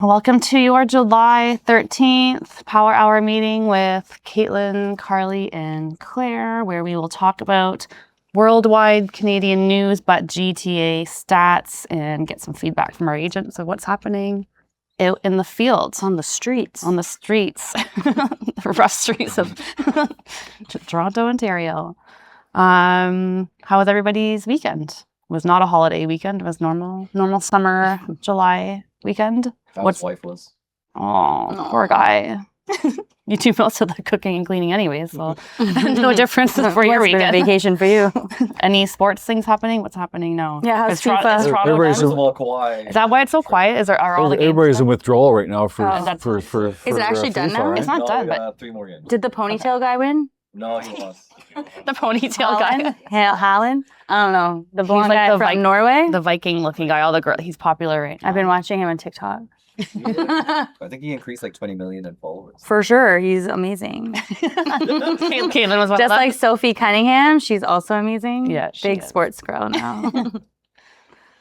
Welcome to your July 13th Power Hour meeting with Katelyn, Carly, and Claire, where we will talk about worldwide Canadian news, but GTA stats, and get some feedback from our agents of what's happening out in the fields. On the streets. The rough streets of Toronto, Ontario. How was everybody's weekend? It was not a holiday weekend. It was normal summer July weekend. His wife was. Oh, poor guy. You do most of the cooking and cleaning anyways, so no difference for your weekend. Vacation for you. Any sports things happening? What's happening now? Yeah, how's FIFA? Everybody's all quiet. Is that why it's so quiet? Are all the games everybody's done? in withdrawal right now for Is it actually done now? It's not done, we but got 3 more games. Did the ponytail guy win? No, he lost. the ponytail guy. Holland? I don't know. The blonde like guy from Norway? The Viking looking guy, all the girl, he's popular right now. I've been watching him on TikTok. I think he increased like 20 million in followers. For sure, he's amazing. Caitlin was one Just of like Sophie Cunningham, she's also amazing. Yeah, she big is. sports girl now.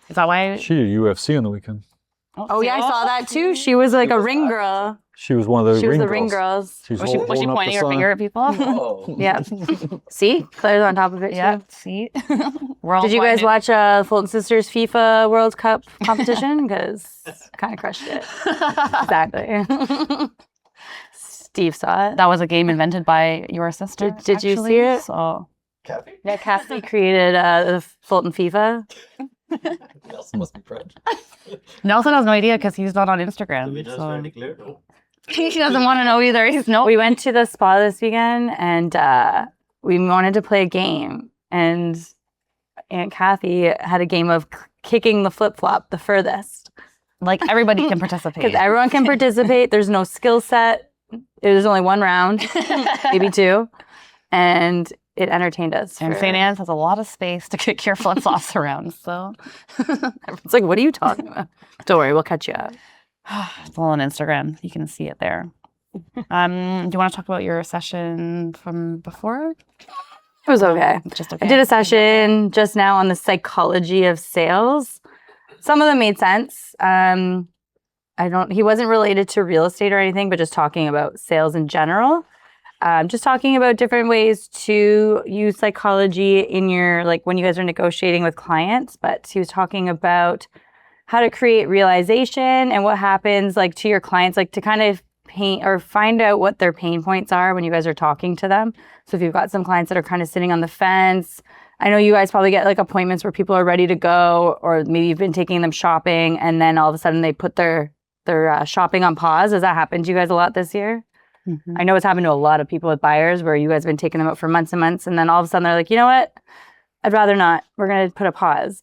Is that why? She did UFC on the weekend. Oh yeah, I saw that too. She was like a ring girl. She was one of the She was ring the ring girls. She's Was she holding up pointing the her sign. finger at people? Whoa. Yeah. See, Claire's on top of it too. Yeah, see? Did you guys watch Fulton Sisters FIFA World Cup competition? Because kind of crushed it. Exactly. Steve saw it. That was a game invented by your sister. Did you actually, see it? So Kathy? Yeah, Kathy created the Fulton FIFA. Nelson must be proud. Nelson has no idea because he's not on Instagram. So. He doesn't want to know either. We went to the spa this weekend and we wanted to play a game. And Aunt Kathy had a game of kicking the flip-flop the furthest. Like everybody can participate. Because everyone can participate. There's no skill set. There's only one round, maybe 2. And it entertained us. And St. Anne's has a lot of space to kick your flip-flops around. So Everyone's like, what are you talking about? Don't worry, we'll catch you up. it's all on Instagram. You can see it there. Do you want to talk about your session from before? It was okay. Just okay. I did a session just now on the psychology of sales. Some of them made sense. He wasn't related to real estate or anything, but just talking about sales in general. Just talking about different ways to use psychology in your, like when you guys are negotiating with clients. But he was talking about how to create realization and what happens like to your clients, like to kind of paint or find out what their pain points are when you guys are talking to them. So if you've got some clients that are kind of sitting on the fence, I know you guys probably get like appointments where people are ready to go, or maybe you've been taking them shopping and then all of a sudden they put their shopping on pause. Has that happened to you guys a lot this year? Mm-hmm. I know it's happened to a lot of people with buyers where you guys have been taking them out for months and months, and then all of a sudden they're like, you know what? I'd rather not. We're going to put a pause.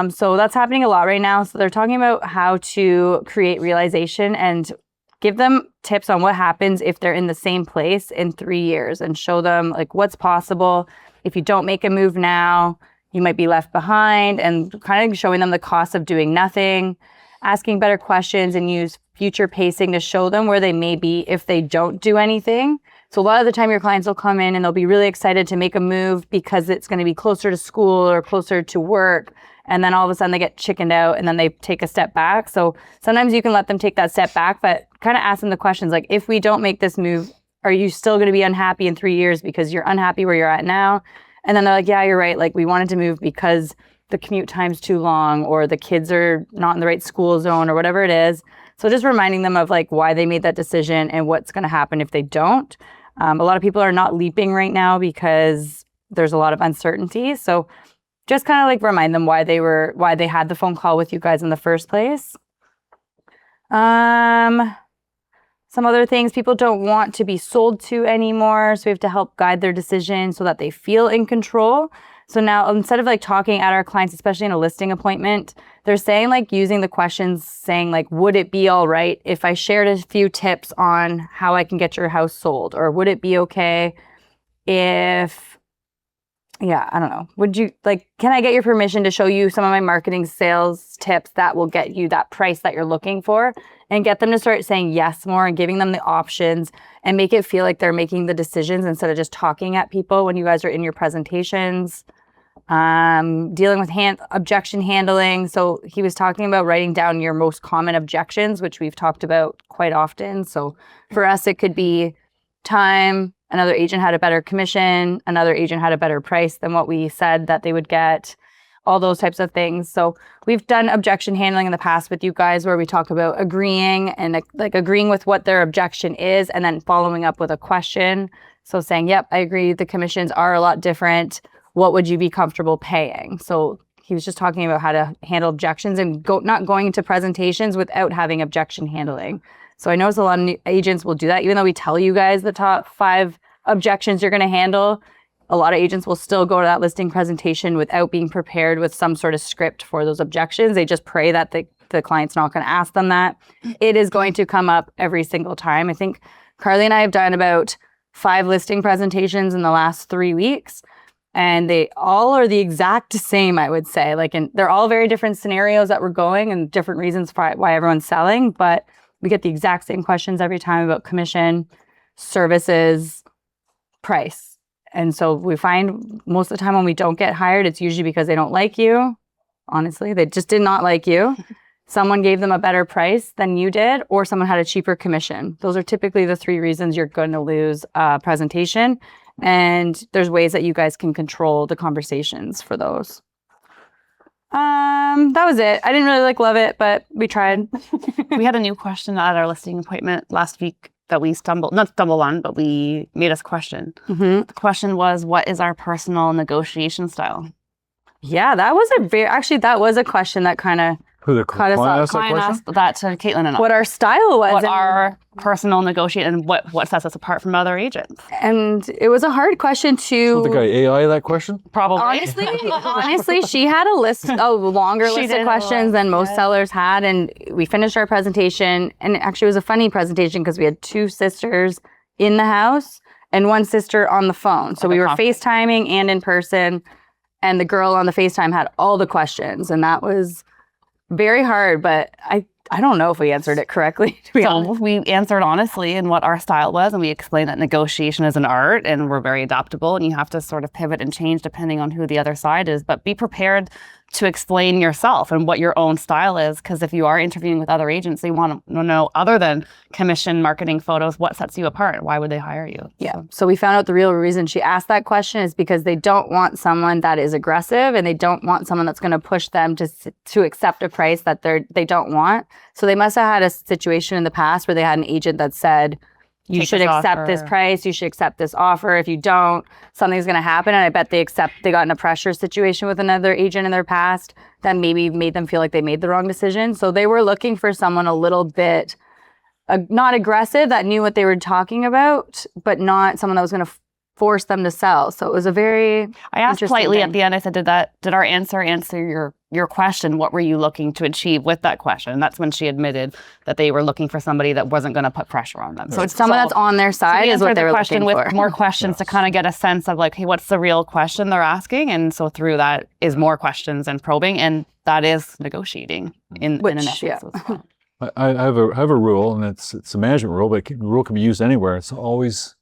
So that's happening a lot right now. So they're talking about how to create realization and give them tips on what happens if they're in the same place in 3 years, and show them like what's possible. If you don't make a move now, you might be left behind, and kind of showing them the cost of doing nothing, asking better questions, and use future pacing to show them where they may be if they don't do anything. So a lot of the time your clients will come in and they'll be really excited to make a move because it's going to be closer to school or closer to work. And then all of a sudden they get chickened out and then they take a step back. So sometimes you can let them take that step back, but kind of ask them the questions like, if we don't make this move, are you still going to be unhappy in 3 years because you're unhappy where you're at now? And then they're like, yeah, you're right. Like we wanted to move because the commute time's too long, or the kids are not in the right school zone, or whatever it is. So just reminding them of like why they made that decision and what's going to happen if they don't. A lot of people are not leaping right now because there's a lot of uncertainty. So just kind of like remind them why they had the phone call with you guys in the first place. Some other things, people don't want to be sold to anymore. So we have to help guide their decision so that they feel in control. So now instead of like talking at our clients, especially in a listing appointment, they're saying like using the questions saying like, would it be all right if I shared a few tips on how I can get your house sold? Or would it be okay if, I don't know. Would you like, can I get your permission to show you some of my marketing sales tips that will get you that price that you're looking for? And get them to start saying yes more and giving them the options, and make it feel like they're making the decisions instead of just talking at people when you guys are in your presentations. dealing with objection handling. So he was talking about writing down your most common objections, which we've talked about quite often. So for us, it could be time, another agent had a better commission, another agent had a better price than what we said that they would get, all those types of things. So we've done objection handling in the past with you guys where we talk about agreeing and like agreeing with what their objection is and then following up with a question. So saying, yep, I agree, the commissions are a lot different. What would you be comfortable paying? So he was just talking about how to handle objections and not going into presentations without having objection handling. So I notice a lot of new agents will do that. Even though we tell you guys the top 5 objections you're going to handle, a lot of agents will still go to that listing presentation without being prepared with some sort of script for those objections. They just pray that the client's not going to ask them that. It is going to come up every single time. I think Carly and I have done about 5 listing presentations in the last 3 weeks. And they all are the exact same, I would say. They're all very different scenarios that we're going and different reasons why everyone's selling. But we get the exact same questions every time about commission, services, price. And so we find most of the time when we don't get hired, it's usually because they don't like you. Honestly, they just did not like you. Someone gave them a better price than you did, or someone had a cheaper commission. Those are typically the 3 reasons you're going to lose a presentation. And there's ways that you guys can control the conversations for those. That was it. I didn't really love it, but we tried. We had a new question at our listing appointment last week that we not stumbled on, but we made us question. Mm-hmm. The question was, what is our personal negotiation style? Yeah, that was that was a question that kind of Who the Cut us client off. asked that Client question? asked that to Katelyn and I. what our style was. What and- our personal negotiation and what sets us apart from other agents? And it was a hard question to... So the guy AI that question? Probably. Honestly, she had a longer She list did of have a questions list, than most yeah. sellers had. And we finished our presentation. And actually, it was a funny presentation because we had 2 sisters in the house and 1 sister on the phone. So we were FaceTiming and in person. And the girl on the FaceTime had all the questions. And that was very hard. But I don't know if we answered it correctly, to be honest. So we answered honestly in what our style was, and we explained that negotiation is an art and we're very adaptable and you have to sort of pivot and change depending on who the other side is, but be prepared to explain yourself and what your own style is, because if you are interviewing with other agents, they want to know, other than commission, marketing, photos, what sets you apart? Why would they hire you? Yeah. So we found out the real reason she asked that question is because they don't want someone that is aggressive and they don't want someone that's going to push them to accept a price that they don't want. So they must have had a situation in the past where they had an agent that said, you Take should this accept this offer. price, you should accept this offer. If you don't, something's going to happen. And I bet they got in a pressure situation with another agent in their past that maybe made them feel like they made the wrong decision. So they were looking for someone a little bit not aggressive, that knew what they were talking about, but not someone that was going to force them to sell. So it was a very I asked interesting politely thing. at the end, I said, did our answer your question? What were you looking to achieve with that question? And that's when she admitted that they were looking for somebody that wasn't going to put pressure on them. So it's someone that's on their side is what they were question looking with for. more questions to kind of get a sense of like, hey, what's the real question they're asking? And so through that is more questions and probing, and that is negotiating in an essence. Yeah. As well. I have a rule, and it's a management rule, but the rule can be used anywhere. It's always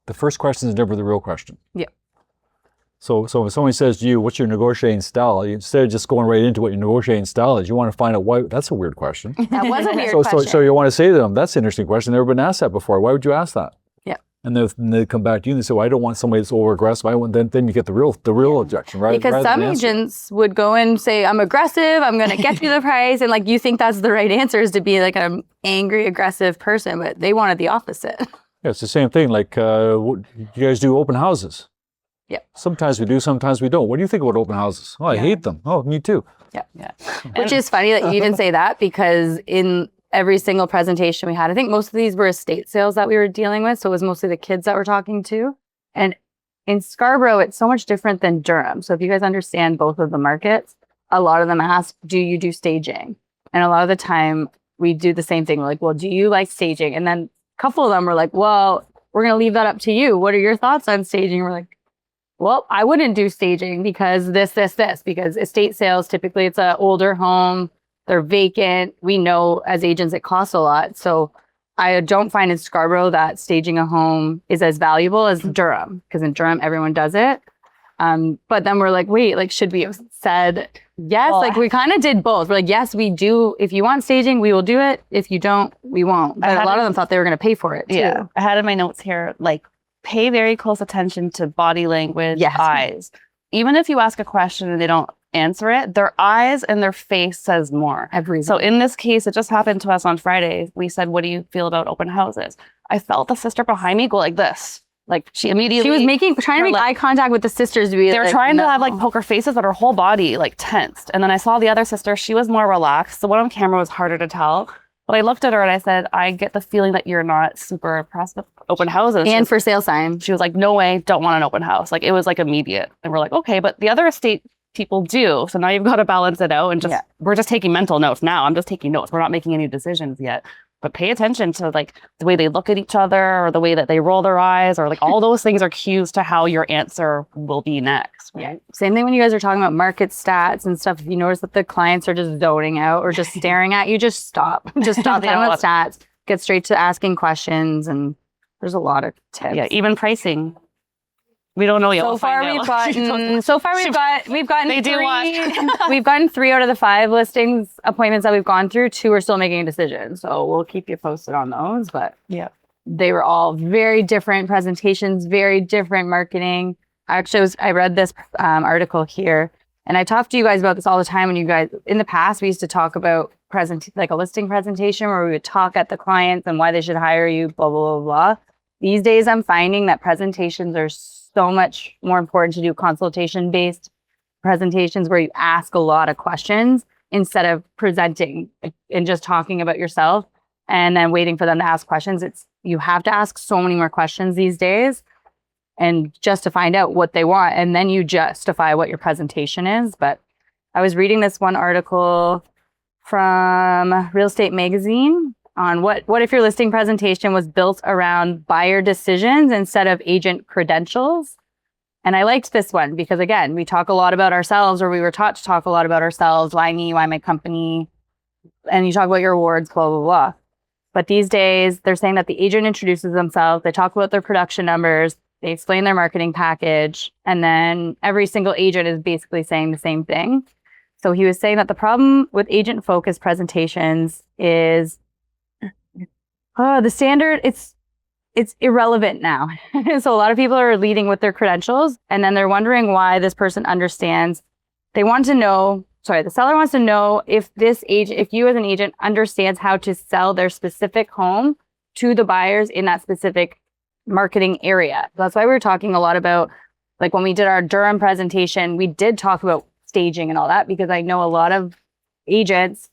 the first question is never the real question. Yeah. So if someone says to you, "What's your negotiating style?" Instead of just going right into what your negotiating style is, you want to find out why. That's a weird question. That was a weird so question. you want to say to them, "That's an interesting question. Never been asked that before. Why would you ask that?" Yeah. And then they come back to you and they say, "Well, I don't want somebody that's over aggressive. I want." Then you get the real objection, right? Because some agents would go and say, I'm aggressive, I'm going to get you the price. And like, you think that's the right answer is to be like an angry, aggressive person, but they wanted the opposite. Yeah, it's the same thing. Like, you guys do open houses. Yeah. Sometimes we do, sometimes we don't. What do you think about open houses? Oh, I hate them. Oh, me too. Yeah. Which is funny that you didn't say that, because in every single presentation we had, I think most of these were estate sales that we were dealing with. So it was mostly the kids that we're talking to. And in Scarborough, it's so much different than Durham. So if you guys understand both of the markets, a lot of them ask, do you do staging? And a lot of the time we do the same thing. We're like, well, do you like staging? And then a couple of them were like, well, we're going to leave that up to you. What are your thoughts on staging? We're like, well, I wouldn't do staging because this, because estate sales, typically it's an older home, they're vacant. We know as agents it costs a lot. So I don't find in Scarborough that staging a home is as valuable as Durham, because in Durham, everyone does it. But then we're like, wait, like, should we have said yes? Well, like, we kind of did both. We're like, yes, we do. If you want staging, we will do it. If you don't, we won't. But a lot of them thought they were going to pay for it too. Yeah. I had in my notes here, like, pay very close attention to body language, Yes. eyes. Even if you ask a question and they don't answer it, their eyes and their face says more. Everything. So in this case, it just happened to us on Friday. We said, what do you feel about open houses? I felt the sister behind me go like this. Like she immediately. She was trying to make eye contact with the sisters. To be they were trying to have like poker faces, but her whole body like tensed. And then I saw the other sister. She was more relaxed. The one on camera was harder to tell. But I looked at her and I said, I get the feeling that you're not super impressed with open houses. And for sale sign. She was like, no way, don't want an open house. Like it was like immediate. And we're like, okay, but the other estate people do. So now you've got to balance it out and just, we're just taking mental notes now. I'm just taking notes. We're not making any decisions yet. But pay attention to like the way they look at each other or the way that they roll their eyes or like all those things are cues to how your answer will be next. Right? Yeah. Same thing when you guys are talking about market stats and stuff. If you notice that the clients are just zoning out or just staring at you, just stop. Just stop them with stats. Get straight to asking questions. And there's a lot of tips. Yeah, even pricing. We don't know yet. So far we've gotten They do watch. We've gotten 3 out of the 5 listings appointments that we've gone through. 2 are still making a decision. So we'll keep you posted on those. But yeah, they were all very different presentations, very different marketing. Actually, I read this article here, and I talk to you guys about this all the time. When you guys, in the past, we used to talk about like a listing presentation where we would talk at the clients and why they should hire you, blah, blah, blah, blah. These days, I'm finding that presentations are so much more important to do consultation-based presentations where you ask a lot of questions instead of presenting and just talking about yourself and then waiting for them to ask questions. You have to ask so many more questions these days and just to find out what they want. And then you justify what your presentation is. But I was reading this one article from Real Estate Magazine on what if your listing presentation was built around buyer decisions instead of agent credentials. And I liked this one because, again, we talk a lot about ourselves, or we were taught to talk a lot about ourselves. Why me? Why my company? And you talk about your awards, blah, blah, blah. But these days, they're saying that the agent introduces themselves. They talk about their production numbers. They explain their marketing package. And then every single agent is basically saying the same thing. So he was saying that the problem with agent-focused presentations is the standard, it's irrelevant now. So a lot of people are leading with their credentials, and then they're wondering why this person understands. The seller wants to know if you as an agent understands how to sell their specific home to the buyers in that specific marketing area. So that's why we were talking a lot about, like when we did our Durham presentation, we did talk about staging and all that, because I know a lot of agents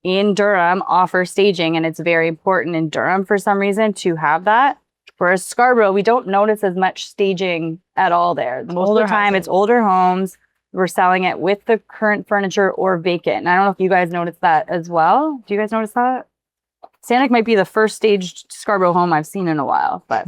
in Durham offer staging, and it's very important in Durham for some reason to have that. Whereas Scarborough, we don't notice as much staging at all there. Most of the time, it's older homes. We're selling it with the current furniture or vacant. And I don't know if you guys noticed that as well. Do you guys notice that? Sanic might be the first staged Scarborough home I've seen in a while. But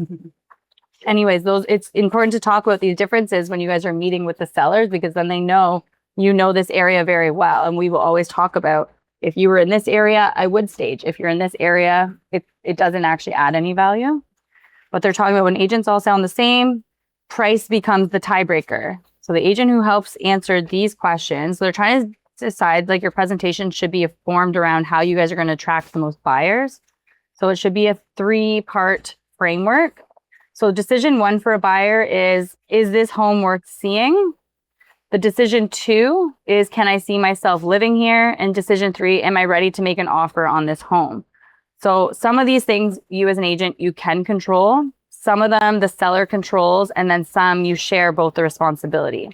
anyways, it's important to talk about these differences when you guys are meeting with the sellers, because then they know you know this area very well. And we will always talk about, if you were in this area, I would stage. If you're in this area, it doesn't actually add any value. But they're talking about when agents all sound the same, price becomes the tiebreaker. So the agent who helps answer these questions, they're trying to decide, like, your presentation should be formed around how you guys are going to attract the most buyers. So it should be a 3-part framework. So decision 1 for a buyer is this home worth seeing? The decision 2 is, can I see myself living here? And decision 3, am I ready to make an offer on this home? So some of these things you as an agent, you can control. Some of them the seller controls, and then some you share both the responsibility.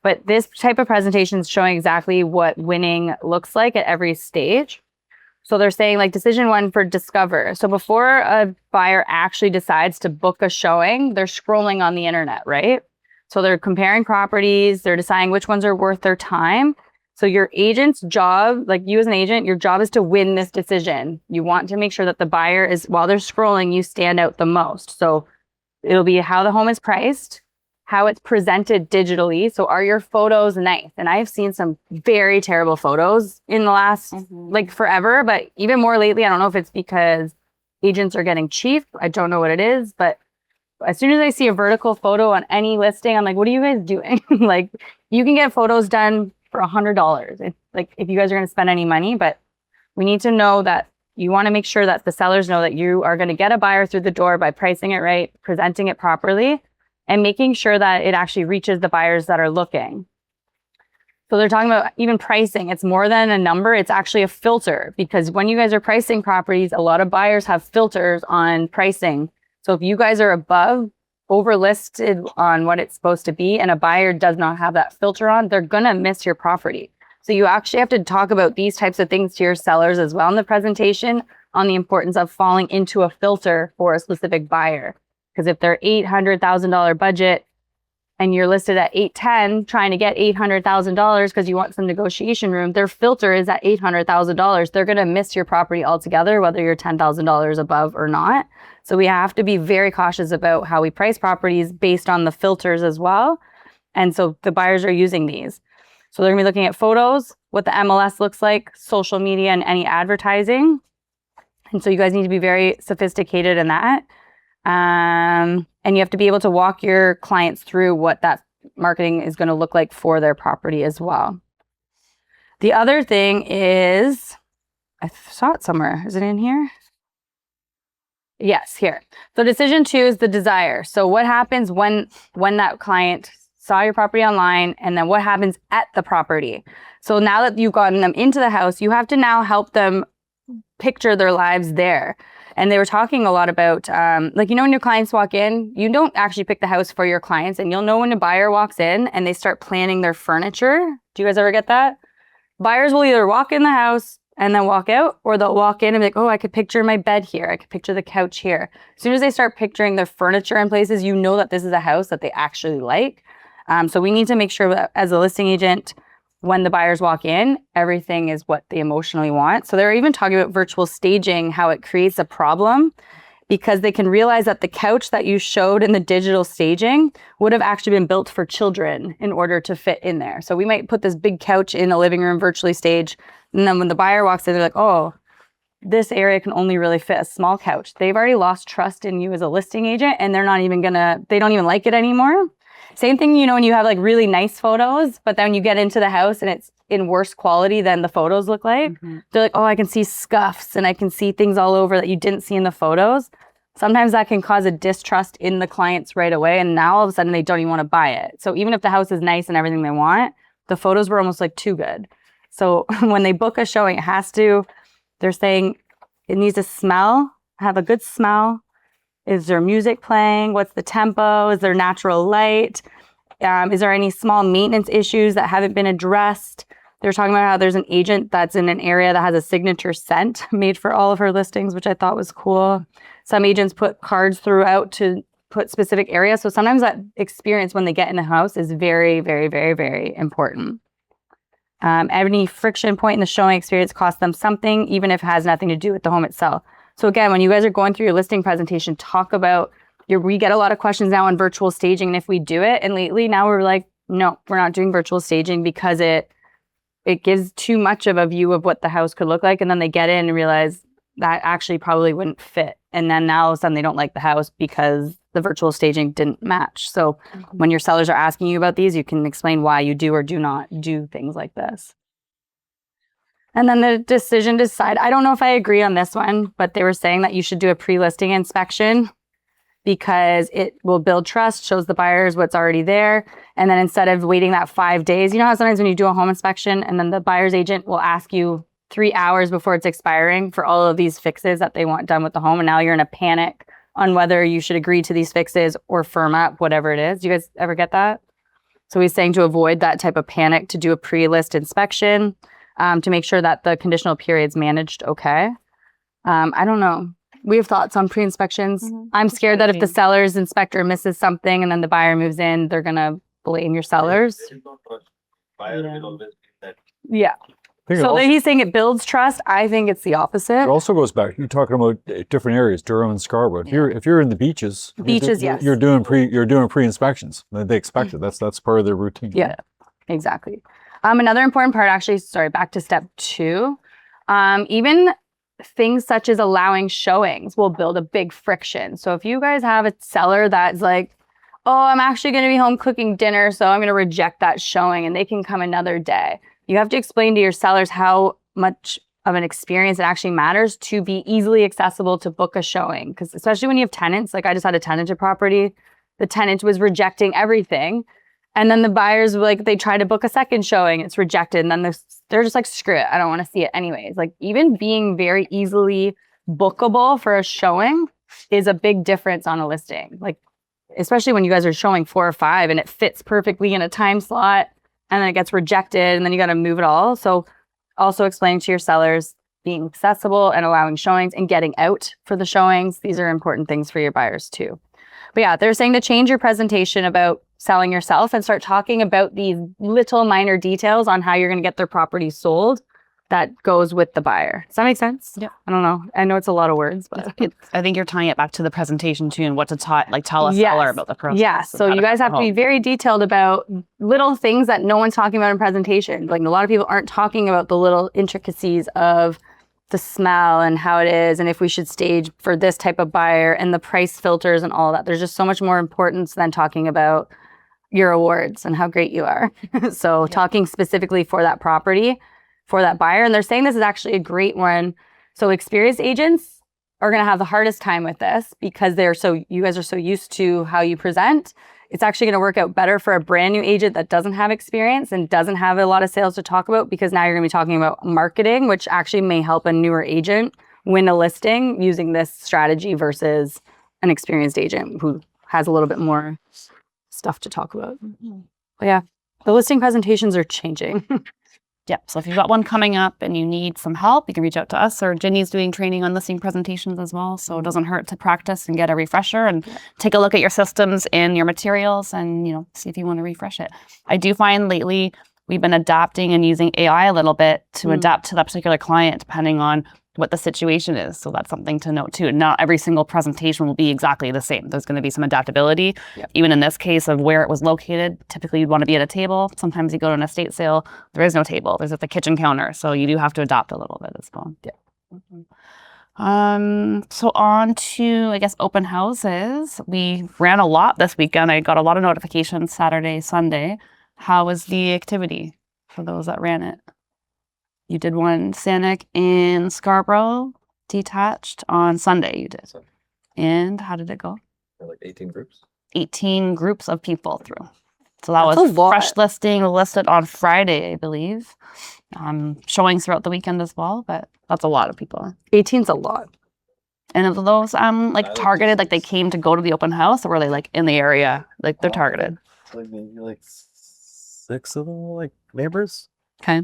But this type of presentation is showing exactly what winning looks like at every stage. So they're saying, like, decision 1 for discover. So before a buyer actually decides to book a showing, they're scrolling on the internet, right? So they're comparing properties, they're deciding which ones are worth their time. So your agent's job, like you as an agent, your job is to win this decision. You want to make sure that the buyer is, while they're scrolling, you stand out the most. So it'll be how the home is priced, how it's presented digitally. So are your photos nice? And I've seen some very terrible photos in the last, like, forever, but even more lately. I don't know if it's because agents are getting cheap. I don't know what it is, but as soon as I see a vertical photo on any listing, I'm like, what are you guys doing? Like, you can get photos done for $100. It's like, if you guys are going to spend any money, but we need to know that you want to make sure that the sellers know that you are going to get a buyer through the door by pricing it right, presenting it properly, and making sure that it actually reaches the buyers that are looking. So they're talking about even pricing. It's more than a number. It's actually a filter, because when you guys are pricing properties, a lot of buyers have filters on pricing. So if you guys are above, overlisted on what it's supposed to be, and a buyer does not have that filter on, they're going to miss your property. So you actually have to talk about these types of things to your sellers as well in the presentation, on the importance of falling into a filter for a specific buyer. Because if they're $800,000 budget and you're listed at $810,000 trying to get $800,000 because you want some negotiation room, their filter is at $800,000. They're going to miss your property altogether, whether you're $10,000 above or not. So we have to be very cautious about how we price properties based on the filters as well. And so the buyers are using these. So they're going to be looking at photos, what the MLS looks like, social media, and any advertising. And so you guys need to be very sophisticated in that. And you have to be able to walk your clients through what that marketing is going to look like for their property as well. The other thing is, I saw it somewhere. Is it in here? Yes, here. So decision 2 is the desire. So what happens when that client saw your property online, and then what happens at the property? So now that you've gotten them into the house, you have to now help them picture their lives there. And they were talking a lot about, like, you know, when your clients walk in, you don't actually pick the house for your clients, and you'll know when a buyer walks in and they start planning their furniture. Do you guys ever get that? Buyers will either walk in the house and then walk out, or they'll walk in and be like, oh, I could picture my bed here. I could picture the couch here. As soon as they start picturing their furniture in places, you know that this is a house that they actually like. So we need to make sure that as a listing agent, when the buyers walk in, everything is what they emotionally want. So they're even talking about virtual staging, how it creates a problem, because they can realize that the couch that you showed in the digital staging would have actually been built for children in order to fit in there. So we might put this big couch in a living room virtually staged, and then when the buyer walks in, they're like, oh, this area can only really fit a small couch. They've already lost trust in you as a listing agent, and they're not even they don't even like it anymore. Same thing, you know, when you have like really nice photos, but then when you get into the house and it's in worse quality than the photos look like, they're like, oh, I can see scuffs and I can see things all over that you didn't see in the photos. Sometimes that can cause a distrust in the clients right away. And now all of a sudden they don't even want to buy it. So even if the house is nice and everything they want, the photos were almost like too good. So when they book a showing, they're saying it needs to have a good smell. Is there music playing? What's the tempo? Is there natural light? Is there any small maintenance issues that haven't been addressed? They're talking about how there's an agent that's in an area that has a signature scent made for all of her listings, which I thought was cool. Some agents put cards throughout to put specific areas. So sometimes that experience when they get in the house is very, very, very, very important. Any friction point in the showing experience costs them something, even if it has nothing to do with the home itself. So again, when you guys are going through your listing presentation, talk about we get a lot of questions now on virtual staging and if we do it. And lately now we're like, no, we're not doing virtual staging because it gives too much of a view of what the house could look like. And then they get in and realize that actually probably wouldn't fit. And then now all of a sudden they don't like the house because the virtual staging didn't match. So when your sellers are asking you about these, you can explain why you do or do not do things like this. And then the decision to decide, I don't know if I agree on this one, but they were saying that you should do a pre-listing inspection because it will build trust, shows the buyers what's already there. And then instead of waiting that 5 days, you know how sometimes when you do a home inspection and then the buyer's agent will ask you 3 hours before it's expiring for all of these fixes that they want done with the home. And now you're in a panic on whether you should agree to these fixes or firm up whatever it is. Do you guys ever get that? So he's saying to avoid that type of panic, to do a pre-list inspection. To make sure that the conditional period's managed okay. I don't know. We have thoughts on pre-inspections. I'm scared that if the seller's inspector misses something and then the buyer moves in, they're going to blame your sellers. Buyer will always be that. Yeah. So he's saying it builds trust. I think it's the opposite. It also goes back. You're talking about different areas, Durham and Scarborough. If you're in the beaches, yes, you're doing pre-inspections. They expect it. That's part of their routine. Yeah, exactly. Another important part, actually, back to step 2. Even things such as allowing showings will build a big friction. So if you guys have a seller that's like, oh, I'm actually going to be home cooking dinner, so I'm going to reject that showing and they can come another day. You have to explain to your sellers how much of an experience it actually matters to be easily accessible to book a showing. Because especially when you have tenants, like I just had a tenanted property, the tenant was rejecting everything. And then the buyers, like, they try to book a second showing, it's rejected. And then they're just like, screw it, I don't want to see it anyways. Like, even being very easily bookable for a showing is a big difference on a listing. Like, especially when you guys are showing 4 or 5 and it fits perfectly in a time slot and then it gets rejected and then you got to move it all. So also explaining to your sellers, being accessible and allowing showings and getting out for the showings. These are important things for your buyers too. But yeah, they're saying to change your presentation about selling yourself and start talking about these little minor details on how you're going to get their property sold that goes with the buyer. Does that make sense? Yeah. I don't know. I know it's a lot of words, but I think you're tying it back to the presentation too and what to tell a seller about the process. Yeah. So you guys have to be very detailed about little things that no one's talking about in presentation. Like, a lot of people aren't talking about the little intricacies of the smell and how it is and if we should stage for this type of buyer and the price filters and all that. There's just so much more importance than talking about your awards and how great you are. So talking specifically for that property, for that buyer. And they're saying this is actually a great one. So experienced agents are going to have the hardest time with this because you guys are so used to how you present. It's actually going to work out better for a brand new agent that doesn't have experience and doesn't have a lot of sales to talk about, because now you're going to be talking about marketing, which actually may help a newer agent win a listing using this strategy versus an experienced agent who has a little bit more stuff to talk about. But yeah, the listing presentations are changing. Yeah. So if you've got one coming up and you need some help, you can reach out to us, or Ginny's doing training on listing presentations as well. So it doesn't hurt to practice and get a refresher and take a look at your systems and your materials and, see if you want to refresh it. I do find lately we've been adapting and using AI a little bit to adapt to that particular client depending on what the situation is. So that's something to note too. Not every single presentation will be exactly the same. There's going to be some adaptability. Yep. Even in this case of where it was located, typically you'd want to be at a table. Sometimes you go to an estate sale, there is no table. There's at the kitchen counter. So you do have to adapt a little bit as well. Yeah. So on to, I guess, open houses. We ran a lot this weekend. I got a lot of notifications Saturday, Sunday. How was the activity for those that ran it? You did one Sanic in Scarborough, detached on Sunday. You did. And how did it go? Like 18 groups. 18 groups of people through. So that That's was a lot. fresh listing listed on Friday, I believe. Showings throughout the weekend as well, but that's a lot of people. 18's a lot. And of those targeted, like they came to go to the open house, or were they like in the area? Like they're targeted. Like maybe 6 of them were like neighbors. Okay.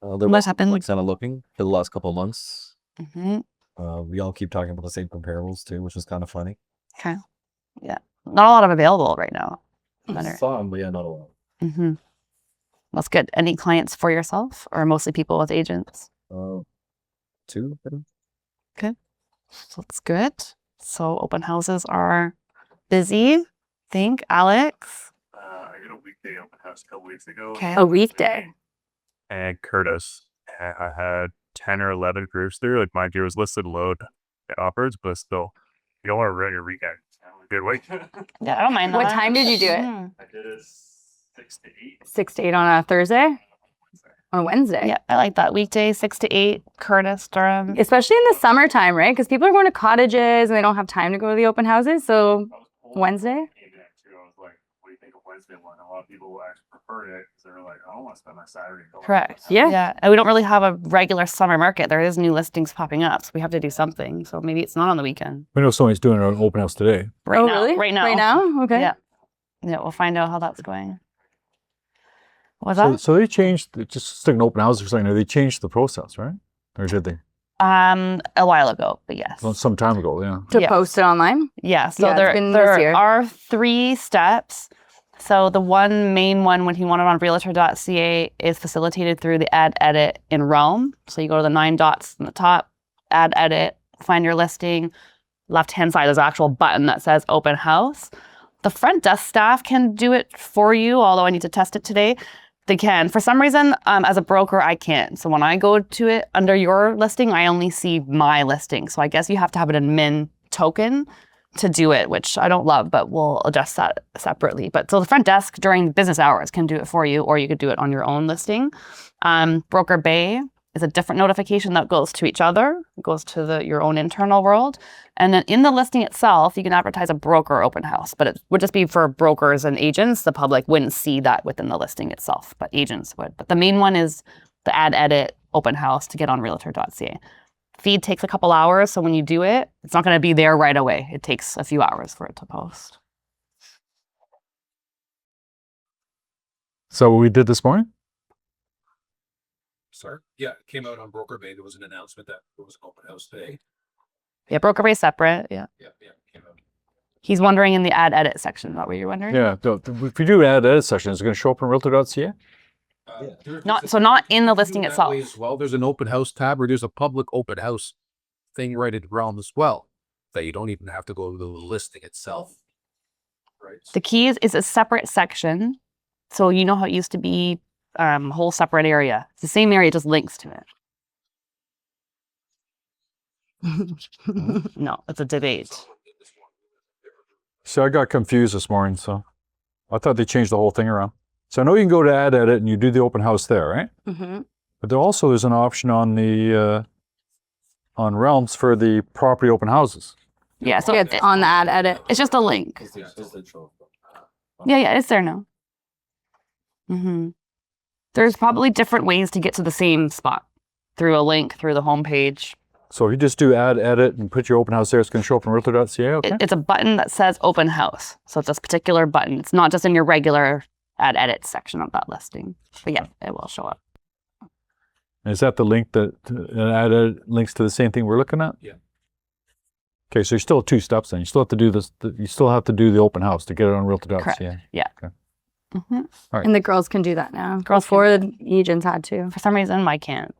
What happened? Like kind of looking for the last couple of months. Mm-hmm. We all keep talking about the same comparables too, which is kind of funny. Okay. Yeah. Not a lot of available right now. Some, but yeah, not a lot. Mm-hmm. That's good. Any clients for yourself, or mostly people with agents? 2. Okay. So that's good. So open houses are busy. Think, Alex. I got a weekday open house a couple weeks ago. Okay. A weekday. And Curtis. I had 10 or 11 groups through. Like, mind you, it was listed load at offers, but still, you don't want to ruin your weekend. Good week. Yeah, I don't mind that. What time did you do it? Mm-hmm. I did it 6 to 8. 6 to 8 on a Thursday? On a Wednesday? Yeah, I like that. Weekday, 6 to 8, Curtis, Durham. Especially in the summertime, right? Because people are going to cottages and they don't have time to go to the open houses. So Wednesday? I was like, what do you think of Wednesday one? A lot of people actually preferred it because they were like, I don't want to spend my Saturday going. Correct. Yeah. Yeah. And we don't really have a regular summer market. There is new listings popping up, so we have to do something. So maybe it's not on the weekend. We know somebody's doing an open house today. Right now. Really? Right now. Right now? Okay. Yeah. Yeah, we'll find out how that's going. What was So, that? so they changed, just sticking open houses or something, they changed the process, right? Or did they? A while ago, but yes. Well, some time ago, yeah. To Yeah. post it online? Yeah, so Yeah, it's been this there year. are 3 steps. So the one main one, when you want it on realtor.ca, is facilitated through the add edit in Realm. So you go to the 9 dots in the top, add edit, find your listing. Left-hand side, there's an actual button that says open house. The front desk staff can do it for you, although I need to test it today. They can. For some reason, as a broker, I can't. So when I go to it under your listing, I only see my listing. So I guess you have to have an admin token to do it, which I don't love, but we'll adjust that separately. But so the front desk during business hours can do it for you, or you could do it on your own listing. Broker Bay is a different notification that goes to each other. It goes to your own internal world. And then in the listing itself, you can advertise a broker open house, but it would just be for brokers and agents. The public wouldn't see that within the listing itself, but agents would. But the main one is the add edit open house to get on realtor.ca. Feed takes a couple hours, so when you do it, it's not going to be there right away. It takes a few hours for it to post. So what we did this morning? Sorry. Yeah, it came out on Broker Bay. There was an announcement that there was an open house today. Yeah, broker Bay separate. Yeah. Yeah, it came out. He's wondering in the add edit section. Is that what you're wondering? Yeah. If you do add edit section, is it going to show up on realtor.ca? Not in the listing itself. As well, there's an open house tab, or there's a public open house thing right around as well, that you don't even have to go to the listing itself. Right. The keys is a separate section. So you know how it used to be whole separate area. It's the same area, it just links to it. No, it's a debate. So I got confused this morning, so I thought they changed the whole thing around. So I know you can go to add edit and you do the open house there, right? Mm-hmm. But there also is an option on the on Realms for the property open houses. Yeah, so It's on the add edit. it's just a link. Yeah, it's there now. Mm-hmm. There's probably different ways to get to the same spot through a link through the homepage. So if you just do add edit and put your open house there, it's going to show up on realtor.ca, okay? It's a button that says open house. So it's this particular button. It's not just in your regular add edit section of that listing. But yeah, it will show up. Is that the link that add edit links to the same thing we're looking at? Yeah. Okay, so you're still 2 steps then. You still have to do this. You still have to do the open house to get it on realtor.ca. Correct. Yeah. Okay. Mm-hmm. And the girls can do that now. Girls Before the agents had to. For some reason, I can't.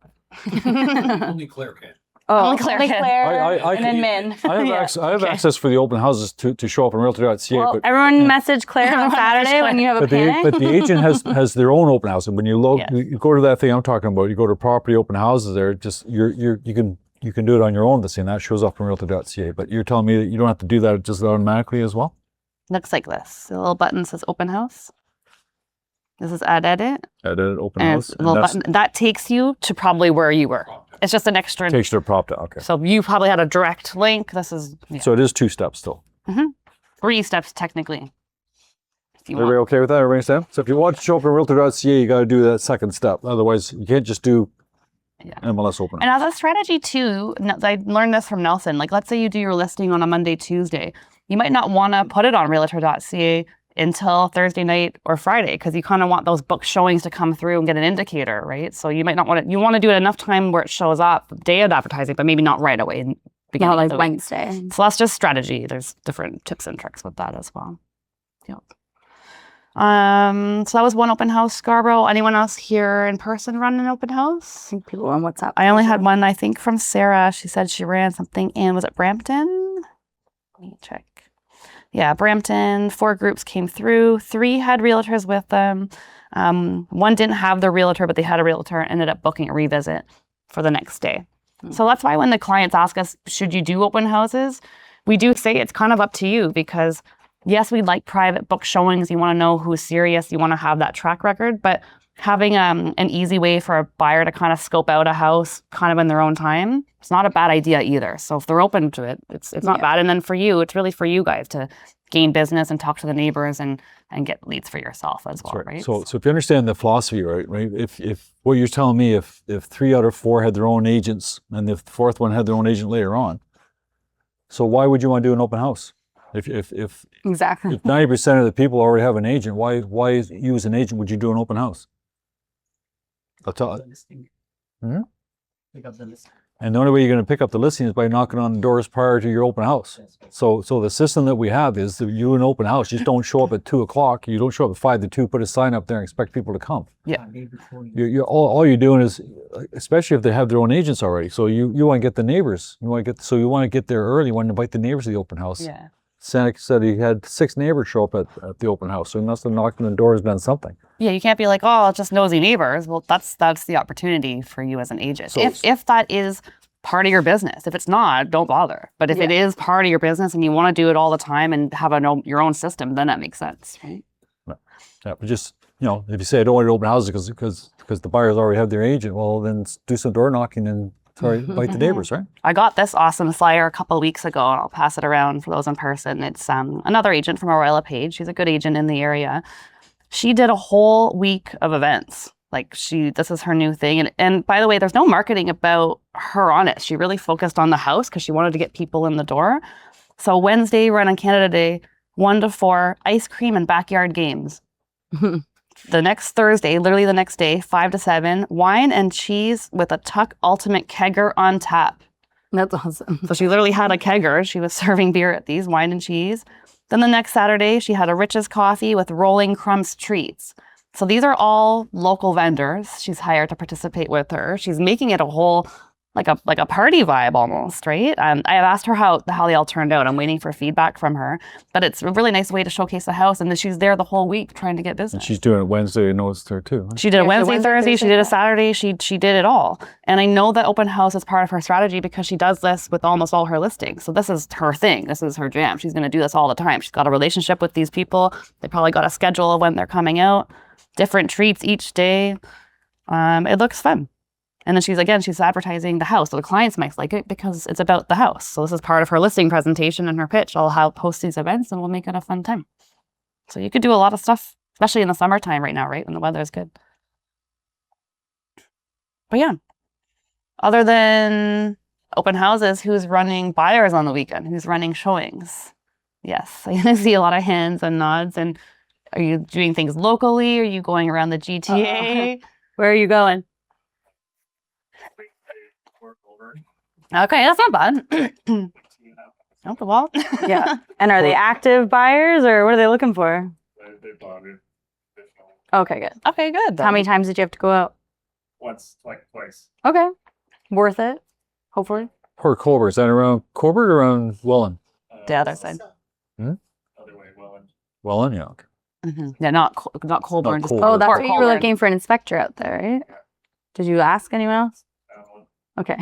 Only Claire can. Oh, Only Claire can. I and then can- Min. I have, I have access for the open houses to show up on realtor.ca, Well, but everyone message Claire on Everyone message Saturday when you have a panic. but the agent has their own open house, and when you Yes. you go to that thing I'm talking about, you go to property open houses there, just you can do it on your own listing, that shows up on realtor.ca. But you're telling me that you don't have to do that just automatically as well? Looks like this. The little button says open house. This is add edit. Edit open And house, it's a little button. That takes you to probably where you were. It's just an extra. takes their prop down. Okay, So you probably had a direct link. This is so it is 2 steps still. 3 steps technically. If you Everybody want. okay with that? Everybody understand? So if you want to show up on realtor.ca, you got to do that second step. Otherwise, you can't just do Yeah. MLS open And house. as a strategy too, I learned this from Nelson. Like, let's say you do your listing on a Monday, Tuesday. You might not want to put it on realtor.ca until Thursday night or Friday, because you kind of want those book showings to come through and get an indicator, right? So you might not want to. You want to do it enough time where it shows up, day of advertising, but maybe not right away. In beginning Not of like the week. Wednesday. So that's just strategy. There's different tips and tricks with that as well. Yep. So that was one open house, Scarborough. Anyone else here in person run an open house? I think people on WhatsApp. I only had one, I think, from Sarah. She said she ran something in, was it Brampton? Let me check. Yeah, Brampton, 4 groups came through. 3 had realtors with them. 1 didn't have the realtor, but they had a realtor and ended up booking a revisit for the next day. So that's why when the clients ask us, should you do open houses? We do say it's kind of up to you, because yes, we like private book showings. You want to know who's serious. You want to have that track record, but having an easy way for a buyer to kind of scope out a house kind of in their own time, it's not a bad idea either. So if they're open to it, it's not bad. And then for you, it's really for you guys to gain business and talk to the neighbors and get leads for yourself as well, right? So if you understand the philosophy, right? If what you're telling me, if 3 out of 4 had their own agents and the 4th one had their own agent later on, so why would you want to do an open house? If Exactly. 90% of the people already have an agent, why you as an agent would you do an open house? I'll tell. Pick up the list. And the only way you're going to pick up the listing is by knocking on the doors prior to your open house. So the system that we have is that you an open house, you just don't show up at 2 o'clock. You don't show up at 5 to 2, put a sign up there and expect people to come. Yeah. You're all you're doing is, especially if they have their own agents already. So you want to get the neighbors. You want to get there early. You want to invite the neighbors to the open house. Yeah. Sanic said he had 6 neighbors show up at the open house, so he must have knocked on the door, has done something. Yeah, you can't be like, oh, it's just nosy neighbors. Well, that's the opportunity for you as an agent. So If that is part of your business. If it's not, don't bother. But if it is part of your business and you want to do it all the time and have your own system, then that makes sense, right? Yeah, but just, if you say I don't want to open houses because the buyers already have their agent, well, then do some door knocking and invite the neighbors, right? I got this awesome flyer a couple of weeks ago, and I'll pass it around for those in person. It's another agent from Royal LePage. She's a good agent in the area. She did a whole week of events. Like this is her new thing. And by the way, there's no marketing about her on it. She really focused on the house because she wanted to get people in the door. So Wednesday, run on Canada Day, 1 to 4, ice cream and backyard games. The next Thursday, literally the next day, 5 to 7, wine and cheese with a Tuck Ultimate Kegger on tap. That's awesome. So she literally had a kegger. She was serving beer at these, wine and cheese. Then the next Saturday, she had a Rich's coffee with rolling crumbs treats. So these are all local vendors she's hired to participate with her. She's making it a whole, like a party vibe almost, right? I have asked her how they all turned out. I'm waiting for feedback from her. But it's a really nice way to showcase the house. And then she's there the whole week trying to get business. And she's doing it Wednesday. I know it's there too. Huh? She did it Wednesday, Thursday. She did a Saturday. She did it all. And I know that open house is part of her strategy because she does this with almost all her listings. So this is her thing. This is her jam. She's going to do this all the time. She's got a relationship with these people. They probably got a schedule of when they're coming out. Different treats each day. It looks fun. And then she's advertising the house. So the clients might like it because it's about the house. So this is part of her listing presentation and her pitch. I'll post these events and we'll make it a fun time. So you could do a lot of stuff, especially in the summertime right now, right? When the weather is good. But yeah, other than open houses, who's running buyers on the weekend? Who's running showings? Yes, I see a lot of hands and nods. And are you doing things locally? Are you going around the GTA? Where are you going? Okay, that's not bad. Oh, well. Yeah. And are they active buyers or what are they looking for? Okay, good. Okay, good. How many times did you have to go out? Once, like twice. Okay. Worth it, hopefully. Poor Colbert. Is that around Colbert or around Welland? The other side. Other way, Welland. Welland, yeah. Okay. Yeah, not Colburn. Not just Colburn. Oh, that's Port what you were Colborne. looking for an inspector out there, right? Did you ask anyone else? Okay.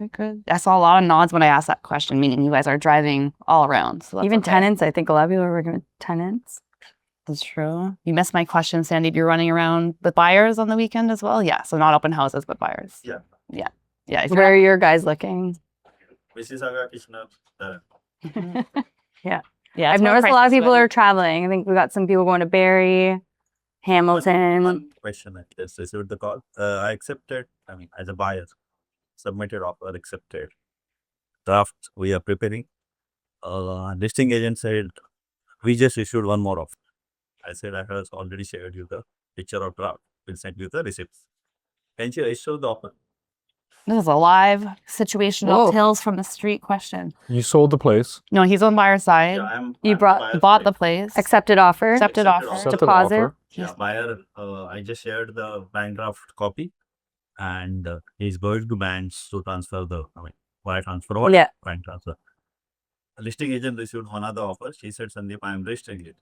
Okay, good. I saw a lot of nods when I asked that question, meaning you guys are driving all around. So that's Even okay. tenants, I think a lot of people are working with tenants. That's true. You missed my question, Sandy. You're running around with buyers on the weekend as well? Yeah, so not open houses, but buyers. Yeah. Yeah. Yeah. If Where are your guys looking? Mississauga, Kitchener. yeah, I've noticed a lot of people are traveling. I think we got some people going to Barrie, Hamilton. One question I just received the call. I accepted, as a buyer, submitted offer, accepted. Draft, we are preparing. Listing agent said, we just issued one more offer. I said, I have already shared you the picture of draft. We'll send you the receipts. Can you issue the offer? This is a live situational Whoa. tales from the street question. You sold the place. No, he's on buyer's side. Yeah, You I'm brought- buyer Bought the side. place. Accepted offer. Accepted offer. Accepted Deposit. offer. Yeah, buyer, I just shared the bank draft copy and he's going to banks to transfer wire transfer or Yeah. bank transfer. The listing agent received one other offer. She said, Sandeep, I am registering it.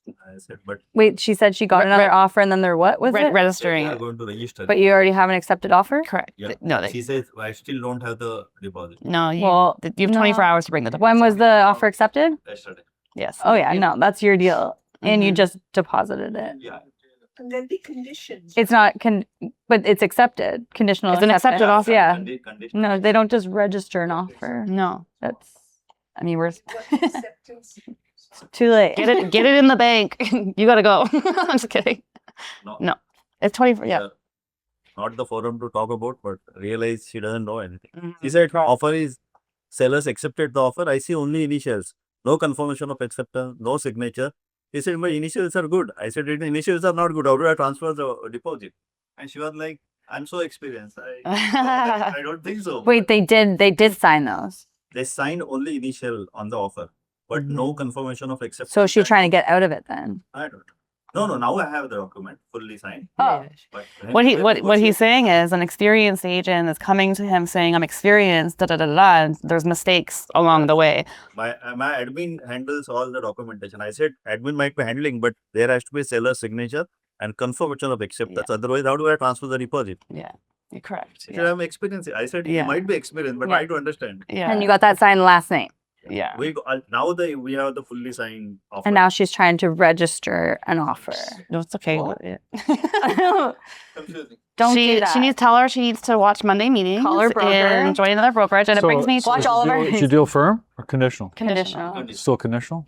I said, but Wait, she said she got Re- another re- offer and then there what was it? Registering we are it. going to register. But you already have an accepted offer? Correct. Yeah. No, She says, I still don't have the deposit. no. You Well, have 24 hours to bring the deposit. When was the offer accepted? Yesterday. Yes. Oh yeah, no, that's your deal. And you Mhm. just deposited it. Yeah. And then the conditions. It's not but it's accepted. Conditional. It's an accepted acceptance. offer. Yeah. Condition. No, they don't just register an offer. No. That's I mean, we're Acceptance. too late. get it in the bank. You gotta go. I'm just kidding. No. It's 24. Yeah. Not the forum to talk about, but realize she doesn't know anything. Mhm. She said, offer is, sellers accepted the offer. I see only initials. No confirmation of acceptance, no signature. He said, my initials are good. I said, the initials are not good. How do I transfer the deposit? And she was like, I'm so experienced. I don't think so. Wait, they did sign those. They signed only initial on the offer, but no confirmation of acceptance. So is she trying to get out of it then? I don't know. No, now I have the document fully signed. Oh, But What he's saying is an experienced agent is coming to him saying, I'm experienced, da da da da da, and there's mistakes along the way. my admin handles all the documentation. I said admin might be handling, but there has to be seller's signature and confirmation of acceptance. Otherwise, how do I transfer the deposit? Yeah, you're correct. He said, I'm experienced. I said, Yeah. you might be experienced, but Yeah. try to understand. Yeah. and you got that signed last night. yeah. Now we have the fully signed offer. And now she's trying to register an offer. No, it's okay. What? Confusing. Don't she, do that. She needs to tell her she needs to watch Monday meetings Call her broker. and join another brokerage. And it brings me to Watch all of our- Is your deal firm or conditional? Conditional. Still conditional?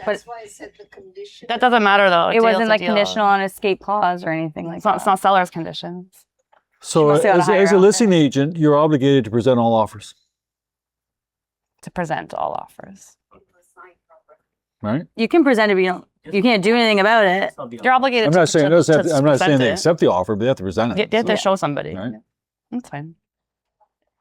That's why I said the condition. That doesn't matter though. It Deal's wasn't a like deal. conditional on escape clause or anything like It's not seller's conditions So must have got a as higher a offer. listing agent, you're obligated to present all offers, to present all offers. right? You can present it, but you can't do anything about it. You're obligated. I'm to, not saying, to, I'm not saying present they it. accept the offer, but they have to present it. You have to Yeah. show somebody. Right. That's fine.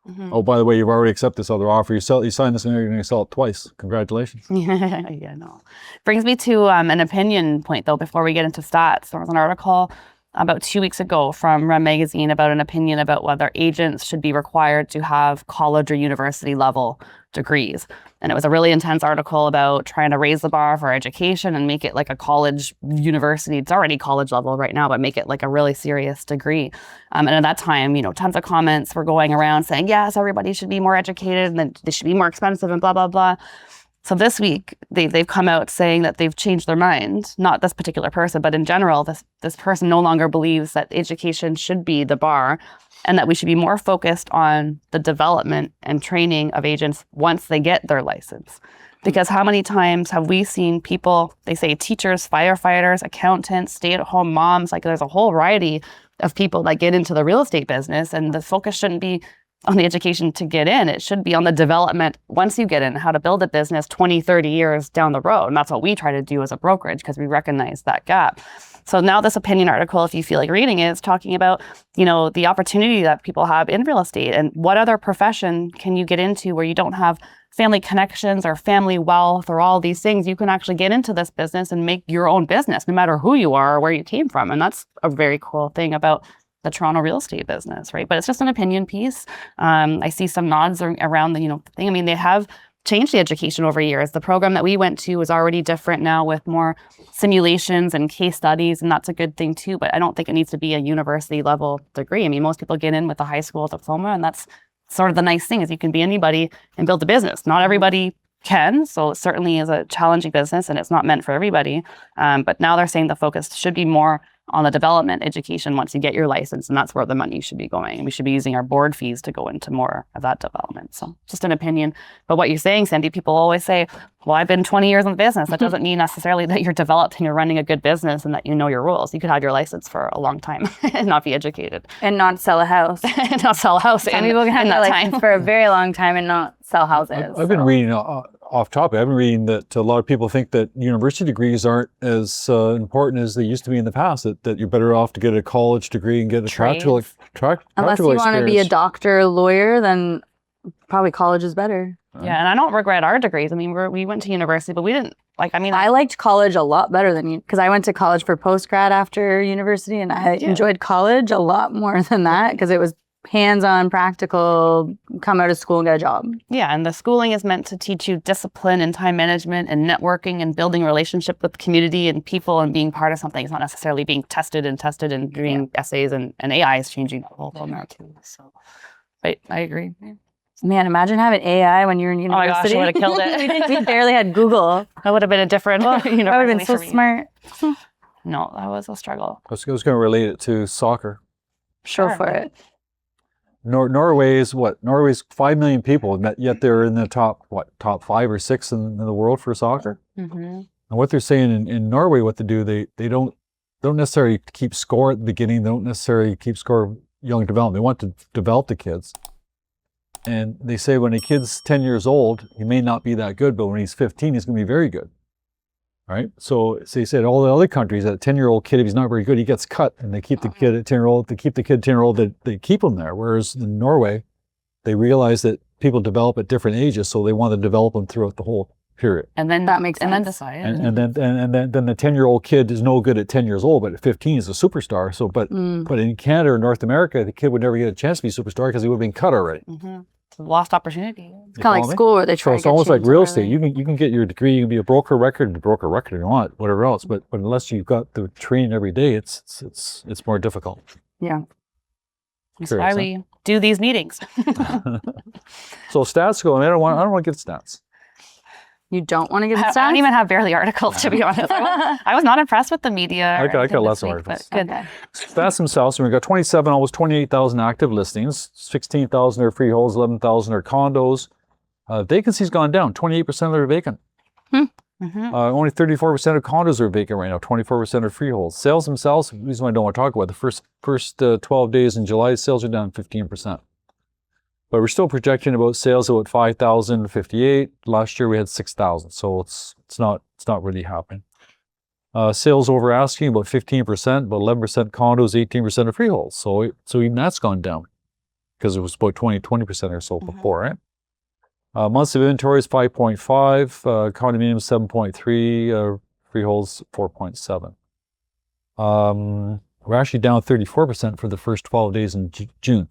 Mhm. Oh, by the way, you've already accepted this other offer. You signed this and you're going to sell it twice. Congratulations. Yeah, no. Brings me to an opinion point though. Before we get into stats, there was an article about 2 weeks ago from Rem Magazine about an opinion about whether agents should be required to have college or university level degrees. And it was a really intense article about trying to raise the bar for education and make it like a college university. It's already college level right now, but make it like a really serious degree. And at that time, tons of comments were going around saying, yes, everybody should be more educated and then they should be more expensive and blah, blah, blah. So this week, they've come out saying that they've changed their mind. Not this particular person, but in general, this person no longer believes that education should be the bar and that we should be more focused on the development and training of agents once they get their license. Because how many times have we seen people, they say teachers, firefighters, accountants, stay-at-home moms, like there's a whole variety of people that get into the real estate business, and the focus shouldn't be on the education to get in. It should be on the development once you get in, how to build a business 20, 30 years down the road. And that's what we try to do as a brokerage because we recognize that gap. So now this opinion article, if you feel like reading it, is talking about, the opportunity that people have in real estate and what other profession can you get into where you don't have family connections or family wealth or all these things. You can actually get into this business and make your own business, no matter who you are or where you came from. And that's a very cool thing about the Toronto real estate business, right? But it's just an opinion piece. I see some nods around the, thing. I mean, they have changed the education over years. The program that we went to is already different now with more simulations and case studies, and that's a good thing too. But I don't think it needs to be a university level degree. I mean, most people get in with a high school diploma, and that's sort of the nice thing is you can be anybody and build a business. Not everybody can, so it certainly is a challenging business and it's not meant for everybody. But now they're saying the focus should be more on the development education once you get your license, and that's where the money should be going. And we should be using our board fees to go into more of that development. So just an opinion. But what you're saying, Sandy, people always say, well, I've been 20 years in the business. That doesn't mean necessarily that you're developed and you're running a good business and that you know your rules. You could have your license for a long time and not be educated. And not sell a house. And not sell a house Some people can have in their that license time. for a very long time and not sell houses. I've been reading off topic. I've been reading that a lot of people think that university degrees aren't as important as they used to be in the past. That you're better off to get a college degree and get a practical Unless you practical want to be a experience. doctor, lawyer, then probably college is better. Yeah, and I don't regret our degrees. I mean, we went to university, but we didn't I liked college a lot better than you because I went to college for post-grad after university, and I enjoyed college a lot more than that because it was hands-on, practical, come out of school and get a job. Yeah, and the schooling is meant to teach you discipline and time management and networking and building a relationship with community and people and being part of something. It's not necessarily being tested and doing essays, and AI is changing the whole thing now too. So, but I agree. Man, imagine having AI when you're in Oh my gosh, university. I would have killed it. We barely had Google. That would have been a different That would have been so smart. No, that was a struggle. I was going to relate it to soccer. Go for it. Norway is what? Norway's 5 million people, and yet they're in the top 5 or 6 in the world for soccer. Mm-hmm. And what they're saying in Norway, what to do, they don't necessarily keep score at the beginning. They don't necessarily keep score of young development. They want to develop the kids. And they say when a kid's 10 years old, he may not be that good, but when he's 15, he's going to be very good. Right? So they said all the other countries, that 10-year-old kid, if he's not very good, he gets cut, and they keep the kid at 10-year-old. They keep the kid 10-year-old. They keep him there. Whereas in Norway, they realize that people develop at different ages, so they want to develop them throughout the whole period. And then That makes and then sense. decide. And then the 10-year-old kid is no good at 10 years old, but at 15 is a superstar. So, but in Canada or North America, the kid would never get a chance to be a superstar because he would have been cut already. It's a lost opportunity. It's kind of like school where they try So to it's get almost you like into real early. estate. You can get your degree, you can be a broker record if you want, whatever else. But unless you've got the training every day, it's more difficult. Yeah. That's Curious, why we do these meetings. So stats go, and I don't want to get stats. You don't want to get I the don't stats? even have barely articles, to be honest. I was not impressed with the media. I or got anything lots this of week, articles. but Good. Okay. Stats themselves, we've got 27, almost 28,000 active listings, 16,000 are freeholds, 11,000 are condos. Vacancy's gone down, 28% of them are vacant. Only 34% of condos are vacant right now, 24% are freeholds. Sales themselves, the reason why I don't want to talk about it, the first 12 days in July, sales are down 15%. But we're still projecting about sales of about 5,058. Last year we had 6,000, so it's not really happening. Sales over asking about 15%, about 11% condos, 18% of freeholds. So even that's gone down because it was about 20% or so before, right? Months of inventory is 5.5, condominiums 7.3, freeholds 4.7. We're actually down 34% for the first 12 days in June.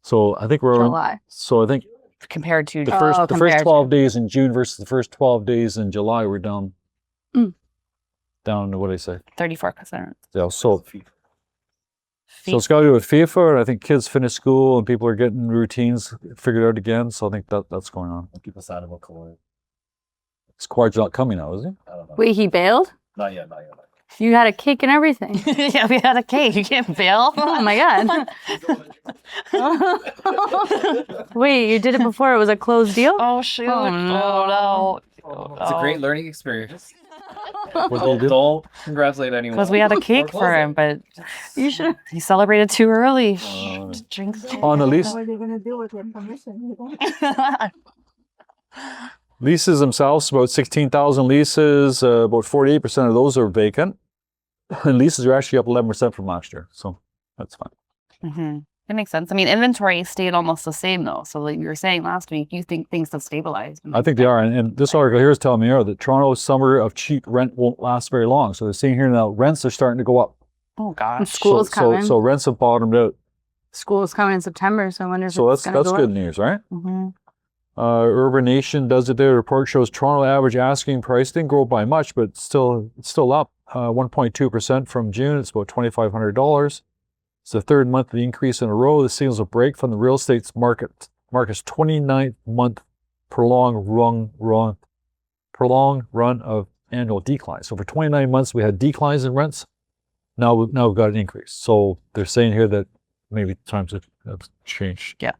So I think we're July. So I think Compared to the first compared to- 12 days in June versus the first 12 days in July, we're down to what did I say? 34%. Yeah, so it's got to do with FIFA, and I think kids finish school and people are getting routines figured out again. So I think that's going on. Keep us out of a core. Squad's not coming now, is he? I don't know. Wait, he bailed? Not yet, not yet. You had a cake and everything. Yeah, we had a cake. You can't bail. Oh my God. Wait, you did it before it was a closed deal? Oh, shoot. Oh, no. It's a great learning experience. What did he do? Don't congratulate anyone. Because we had a cake for him, but You should. he celebrated too early. Drinks. On the lease, What are they gonna do with their permission? leases themselves, about 16,000 leases, about 48% of those are vacant. And leases are actually up 11% from last year. So that's fine. It makes sense. I mean, inventory stayed almost the same though. So like you were saying last week, you think things have stabilized. I think they are. And this article here is telling me that Toronto's summer of cheap rent won't last very long. So they're saying here now rents are starting to go up. Oh And gosh. school's coming. So rents have bottomed out. School is coming in September, so I wonder if So it's that's going to go good up. news, right? Mm-hmm. Urban Nation does it there. The report shows Toronto average asking price didn't grow by much, but it's still up 1.2% from June. It's about $2,500. It's the third monthly increase in a row. This signals a break from the real estate market's 29th month prolonged run of annual decline. So for 29 months we had declines in rents. Now we've got an increase. So they're saying here that maybe times have changed. Yeah.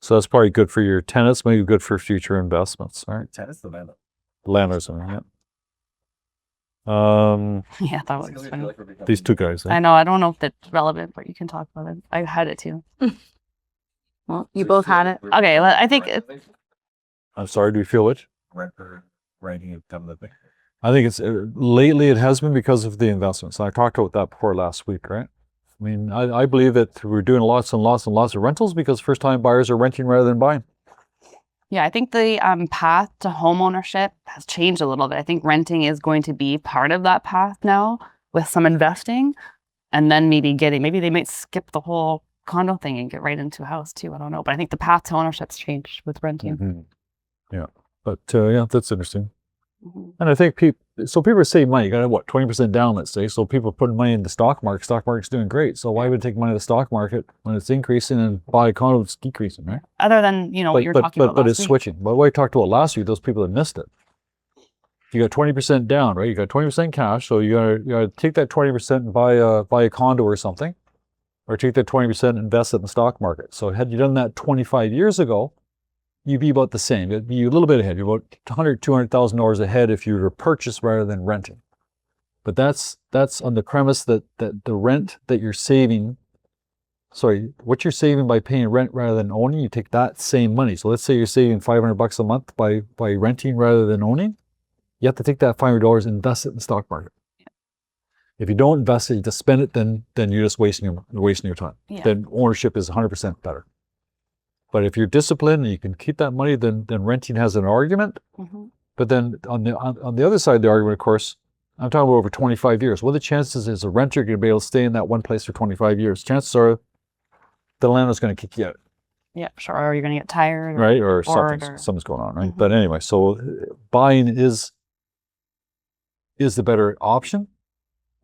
So that's probably good for your tenants, maybe good for future investments, all right? Tennis the landlord. Landlords, I mean, yeah. Yeah, that was funny. These two guys. I know. I don't know if that's relevant, but you can talk about it. I had it too. Well, you both had it. Okay, well, I think I'm sorry, do we feel it? Rent for writing of dumb living. I think it's lately it has been because of the investments. I talked about that before last week, right? I mean, I believe that we're doing lots and lots and lots of rentals because first-time buyers are renting rather than buying. Yeah, I think the path to home ownership has changed a little bit. I think renting is going to be part of that path now with some investing, and then maybe they might skip the whole condo thing and get right into a house too. I don't know, but I think the path to ownership's changed with renting. Yeah, but yeah, that's interesting. And I think people save money. You got what, 20% down, let's say. So people are putting money in the stock market. Stock market's doing great. So why would it take money to the stock market when it's increasing and buy a condo it's decreasing, right? Other than what you're talking about But last it's week. switching. But what I talked about last week, those people that missed it. You got 20% down, right? You got 20% cash. So you gotta take that 20% and buy a condo or something, or take that 20% and invest it in the stock market. So had you done that 25 years ago, you'd be about the same. It'd be a little bit ahead. You're about $200,000 ahead if you were to purchase rather than renting. But that's on the premise that the rent that you're saving, what you're saving by paying rent rather than owning, you take that same money. So let's say you're saving $500 a month by renting rather than owning. You have to take that $500 and invest it in the stock market. If you don't invest it, you just spend it, then you're just wasting your time. Yeah. Then ownership is 100% better. But if you're disciplined and you can keep that money, then renting has an argument. But then on the other side of the argument, of course, I'm talking about over 25 years. What are the chances is a renter going to be able to stay in that one place for 25 years? Chances are the landlord's going to kick you out, Yeah, sure. Or you're going to get tired. right? Or bored something's going on, right? Mhm. But anyway, so buying is the better option.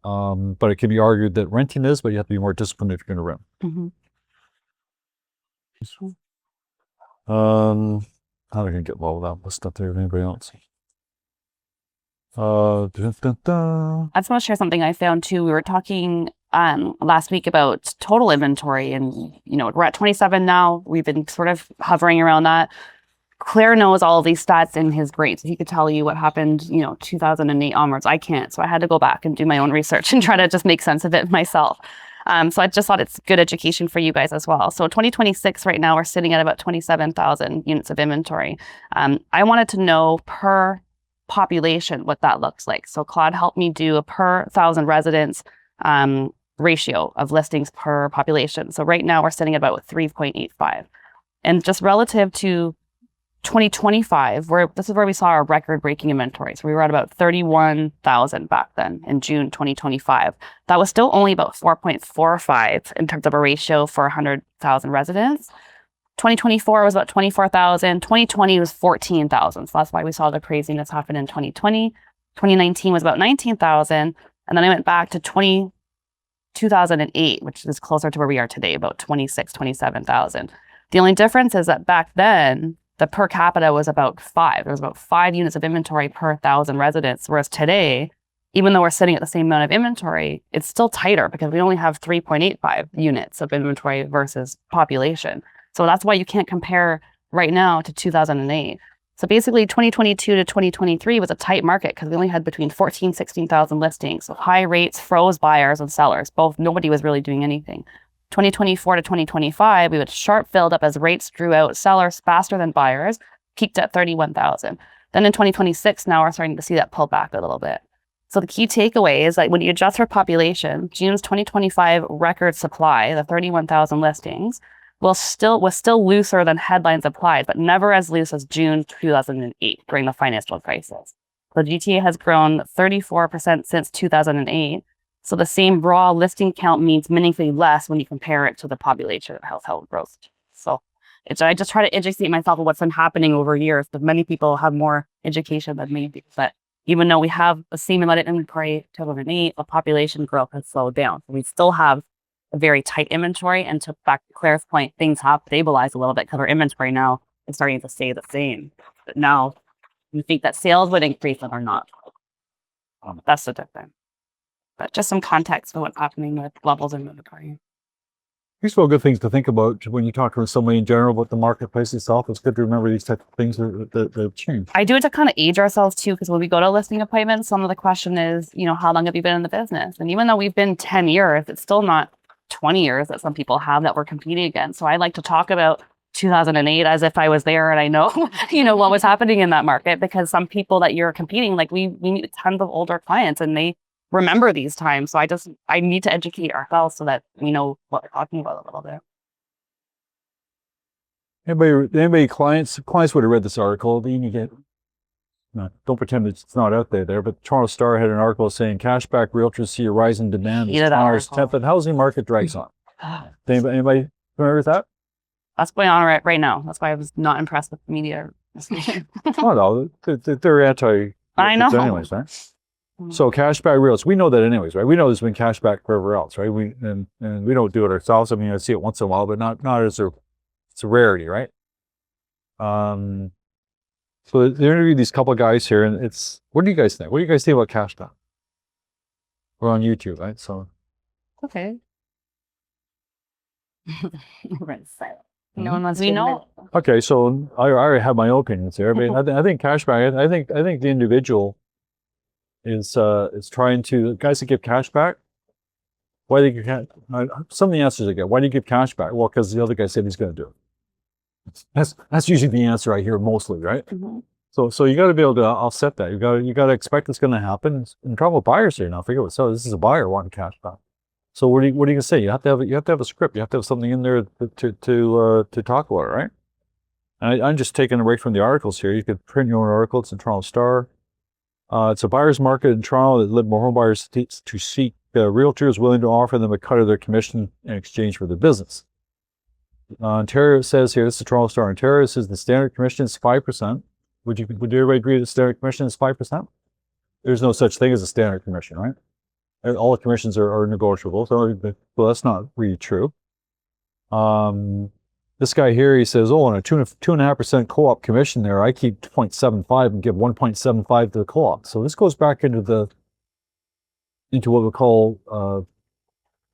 But it can be argued that renting is, but you have to be more disciplined if you're going to rent. Mhm. How do I get low without this stuff there? Anybody else? I just want to share something I found too. We were talking last week about total inventory, and we're at 27 now. We've been sort of hovering around that. Claire knows all of these stats in his grades. He could tell you what happened, 2008 onwards. I can't, so I had to go back and do my own research and try to just make sense of it myself. So I just thought it's good education for you guys as well. So 2026 right now, we're sitting at about 27,000 units of inventory. I wanted to know per population what that looks like. So Claude helped me do a per 1,000 residents ratio of listings per population. So right now we're sitting at about 3.85. And just relative to 2025, this is where we saw our record-breaking inventory. So we were at about 31,000 back then in June 2025. That was still only about 4.45 in terms of a ratio for 100,000 residents. 2024 was about 24,000. 2020 was 14,000. So that's why we saw the craziness happen in 2020. 2019 was about 19,000. And then I went back to 2008, which is closer to where we are today, about 27,000. The only difference is that back then, the per capita was about 5. There was about 5 units of inventory per 1,000 residents. Whereas today, even though we're sitting at the same amount of inventory, it's still tighter because we only have 3.85 units of inventory versus population. So that's why you can't compare right now to 2008. So basically 2022 to 2023 was a tight market because we only had between 14,000, 16,000 listings. So high rates froze buyers and sellers. Nobody was really doing anything. 2024 to 2025, we would sharp filled up as rates drew out sellers faster than buyers, peaked at 31,000. Then in 2026, now we're starting to see that pull back a little bit. So the key takeaway is that when you adjust for population, June's 2025 record supply, the 31,000 listings, was still looser than headlines implied, but never as loose as June 2008 during the financial crisis. The GTA has grown 34% since 2008. So the same raw listing count means meaningfully less when you compare it to the population of household growth. So I just try to educate myself on what's been happening over years, but many people have more education than me. But even though we have the same amount of inventory 2008, the population growth has slowed down. We still have a very tight inventory. And back to Claire's point, things have stabilized a little bit because our inventory now is starting to stay the same. But now we think that sales would increase and are not. That's the difference. But just some context for what's happening with levels of inventory. These are all good things to think about when you talk to somebody in general about the marketplace itself. It's good to remember these types of things that have changed. I do it to kind of age ourselves too, because when we go to listing appointments, some of the question is, how long have you been in the business? And even though we've been 10 years, it's still not 20 years that some people have that we're competing against. So I like to talk about 2008 as if I was there and I know, what was happening in that market, because some people that you're competing, like we meet tons of older clients and they remember these times. So I need to educate ourselves so that we know what we're talking about a little bit. Anybody clients would have read this article. Don't pretend it's not out there, but Toronto Star had an article saying Cashback realtors see a rise in demand as Toronto's tepid housing market drags on. Anybody familiar with that? That's going on right now. That's why I was not impressed with the media. Oh no, they're anti. I know. Anyways, right? So cashback realtors, we know that anyways, right? We know there's been cashback forever else, right? We don't do it ourselves. I mean, I see it once in a while, but not as it's a rarity, right? So they interviewed these couple of guys here, and what do you guys think? What do you guys think about cashback? We're on YouTube, right? So Okay. No one wants We to know. okay, so I already have my own opinions here. I mean, I think cashback. I think the individual is trying to guys that give cash back. Why do you give some of the answers I get? Why do you give cash back? Well, because the other guy said he's going to do it. That's usually the answer I hear mostly, right? Mm-hmm. So you got to be able to offset that. You got to expect it's going to happen. In trouble with buyers here now. Forget what. So this is a buyer wanting cash back. So what are you going to say? You have to have a script. You have to have something in there to talk about it, right? I'm just taking away from the articles here. You could print your own article. It's in Toronto Star. It's a buyer's market in Toronto that led more home buyers to seek realtors willing to offer them a cut of their commission in exchange for their business. Ontario says here, this is the Toronto Star. Ontario says the standard commission is 5%. Would everybody agree that the standard commission is 5%? There's no such thing as a standard commission, right? All the commissions are negotiable. So, well, that's not really true. This guy here, he says, oh, on a 2.5% co-op commission there, I keep 0.75 and give 1.75 to the co-op. So this goes back into what we call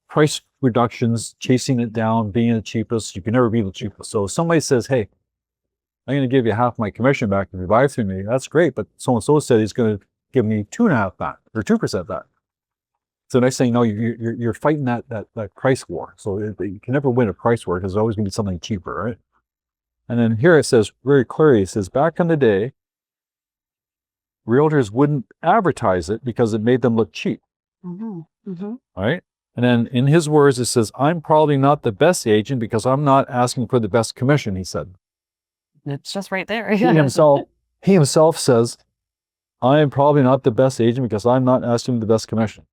price reductions, chasing it down, being the cheapest. You can never be the cheapest. So if somebody says, hey, I'm going to give you half my commission back if you buy through me, that's great. But so-and-so said he's going to give me 2.5 back or 2% back. So next thing you know, you're fighting that price war. So you can never win a price war because there's always going to be something cheaper, right? And then here it says very clearly, it says back in the day, realtors wouldn't advertise it because it made them look cheap. All right? And then in his words, it says, I'm probably not the best agent because I'm not asking for the best commission, he said. It's just right there. He himself says, I am probably not the best agent because I'm not asking the best commission.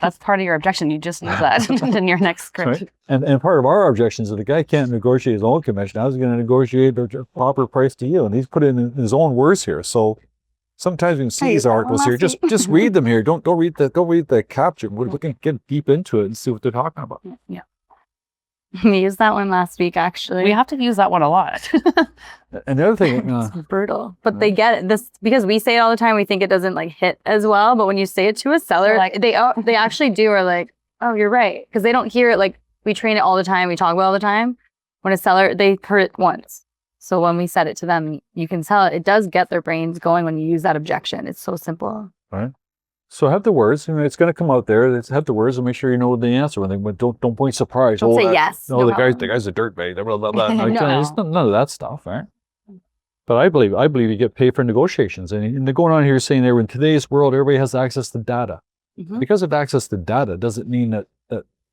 That's part of your objection. You just use that in your next script. Right? And part of our objections is the guy can't negotiate his own commission. How's he going to negotiate a proper price to you? And he's put it in his own words here. So sometimes we can see these articles here. Just read them here. Don't read the caption. We can get deep into it and see what they're talking about. Yeah. We used that one last week, actually. We have to use that one a lot. And the other thing, it's brutal, but they get it. This because we say it all the time. We think it doesn't like hit as well, but when you say it to a seller, like they actually do are like, oh, you're right, because they don't hear it. Like we train it all the time. We talk about it all the time. When a seller, they heard it once. So when we said it to them, you can tell it does get their brains going when you use that objection. It's so simple. right? So have the words. It's going to come out there. Have the words and make sure you know the answer. Don't point surprise. Don't say yes. No, the guy's a dirtbag. Blah, blah, blah. No. There's none of that stuff, right? But I believe you get paid for negotiations. And they're going on here saying there, in today's world, everybody has access to data. Because of access to data doesn't mean that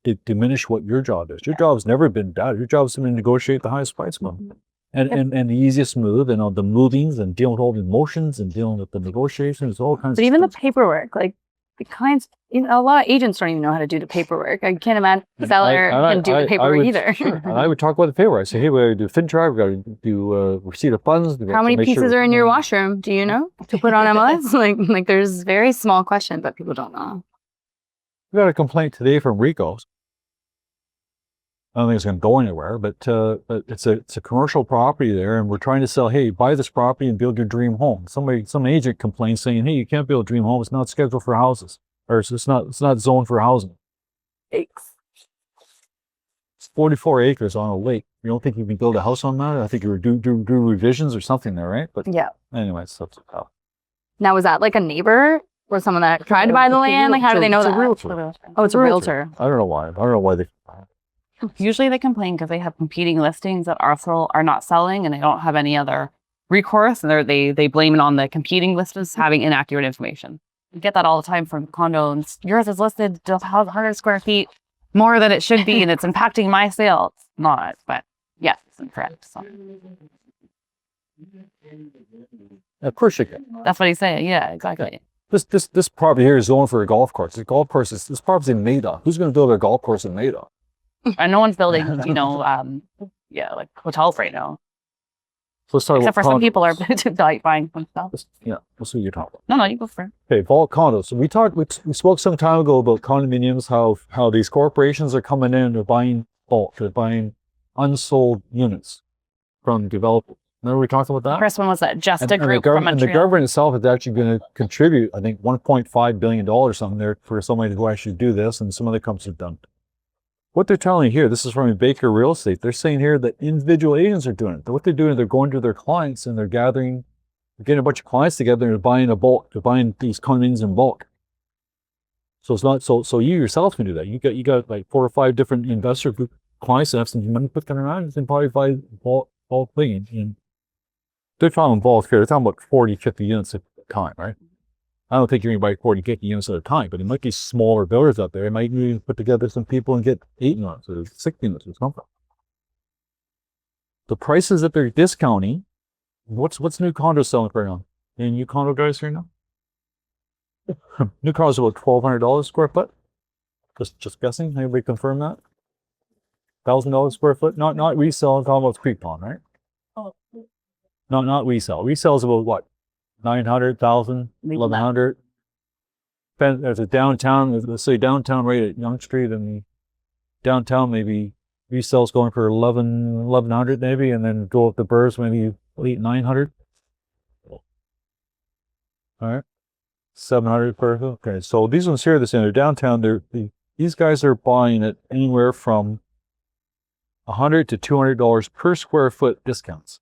it diminish what your job is. Your job's never been data. Your job's to negotiate the highest price one. And the easiest move and all the movings and dealing with all the emotions and dealing with the negotiations, all kinds But of even the stuff. paperwork, like the clients, a lot of agents don't even know how to do the paperwork. I can't imagine the seller can do the paperwork either. And I would talk about the paperwork. I say, hey, we got to do FINTRAC, we got to do receipt of funds. How many pieces are in your washroom? Do you know to put on MLS? like there's very small question, but people don't know. We got a complaint today from Rico's. I don't think it's going to go anywhere, but it's a commercial property there, and we're trying to sell. Hey, buy this property and build your dream home. Some agent complains saying, hey, you can't build a dream home. It's not scheduled for houses, or it's not zoned for housing. Thanks. It's 44 acres on a lake. You don't think you can build a house on that? I think you would do revisions or something there, right? But Yeah. anyway, that's how. Now, was that like a neighbor or someone that tried to buy the land? Like, how do they know It's a that? realtor. Oh, it's a realtor. I don't know why. they. Usually they complain because they have competing listings that are not selling and they don't have any other recourse, and they blame it on the competing listers having inaccurate information. You get that all the time from condos. Yours is listed to 100 square feet more than it should be, and it's impacting my sale. It's not, but yes, it's incorrect. So Of course you can. that's what he's saying. Yeah, exactly. This property here is zoned for a golf course. The golf course this property's in Maida. Who's going to build a golf course in Maida? And no one's building, like hotels right now. So let's talk Except for about some people are condos. buying some stuff. Yeah, we'll see what you're talking about. No, you go for it. Okay, vault condos. So we spoke some time ago about condominiums, how these corporations are coming in, they're buying bulk, they're buying unsold units from developers. Remember we talked about that? First one was that Just a And Group from and the Montreal. government itself is actually going to contribute, I think, $1.5 billion something there for somebody who actually do this, and some other companies have done. What they're telling you here, this is from Baker Real Estate, they're saying here that individual agents are doing it. What they're doing, they're going to their clients and they're getting a bunch of clients together and they're buying they're buying these condominiums in bulk. So it's not, so you yourself can do that. You got like 4 or 5 different investor group clients that have some money put them around and probably buy bulk thing. And they're talking bulk here, they're talking about 40, 50 units at a time, right? I don't think you're going to buy 40, 50 units at a time, but it might be smaller builders out there. It might even put together some people and get 8 units or 6 units or something. the prices that they're discounting, what's new condo selling for now? Any new condo guys here now? New condos about $1,200 square foot. Just guessing. Anybody confirm that? $1,000 square foot. Not resell. I'm talking about creep on, right? Oh. Not resell. Resell is about what? 900, 1,000, 1,100. There's a downtown. Let's say downtown right at Yonge Street, and downtown maybe resell's going for 1,100 maybe, and then go up the Burrs maybe 800, 900. All right. 700 per. Okay, so these ones here, they're downtown. These guys are buying it anywhere from $100 to $200 per square foot discounts.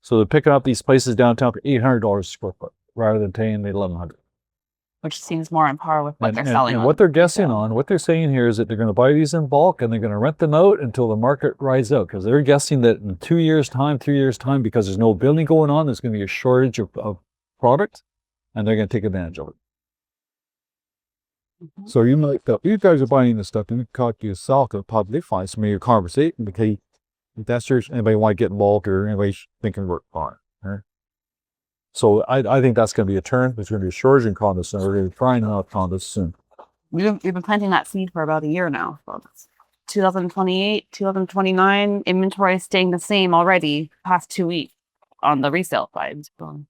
So they're picking up these places downtown for $800 a square foot rather than paying the $1,100. Which seems more on par with what they're selling. And on what they're guessing on, what they're saying here is that they're going to buy these in bulk and they're going to rent them out until the market rides out, because they're guessing that in 2 years' time, 3 years' time, because there's no building going on, there's going to be a shortage of product, and they're going to take advantage of it. So you might, if you guys are buying this stuff, and you talk to yourself, it'll probably find some of your conversation, because if that's your, anybody want to get involved or anybody thinking work on it. Right? So I think that's going to be a turn. There's going to be a shortage in condos soon. We're going to be trying out condos soon. We've been planting that seed for about a year now. So it's 2028, 2029, inventory is staying the same already past 2 weeks on the resale side. So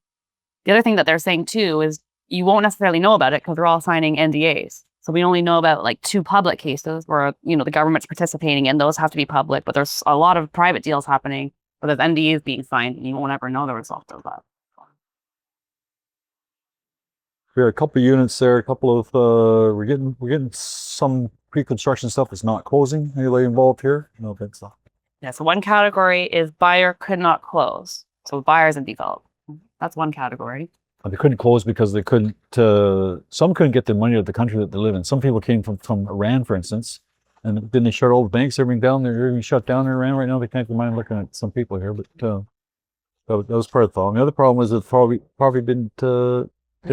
the other thing that they're saying too is you won't necessarily know about it because they're all signing NDAs. So we only know about like 2 public cases where, you know, the government's participating in. Those have to be public, but there's a lot of private deals happening where there's NDAs being signed and you won't ever know the result of that. We had a couple of units there, a couple of, we're getting some pre-construction stuff that's not closing. Anybody involved here? No, that's not. Yeah, so one category is buyer could not close. So buyers in default. That's one category. They couldn't close because they couldn't, some couldn't get their money out of the country that they live in. Some people came from Iran, for instance, and then they shut all the banks, everything down. They're everything shut down in Iran right now. They can't mind looking at some people here, but that was part of the problem. The other problem was that probably didn't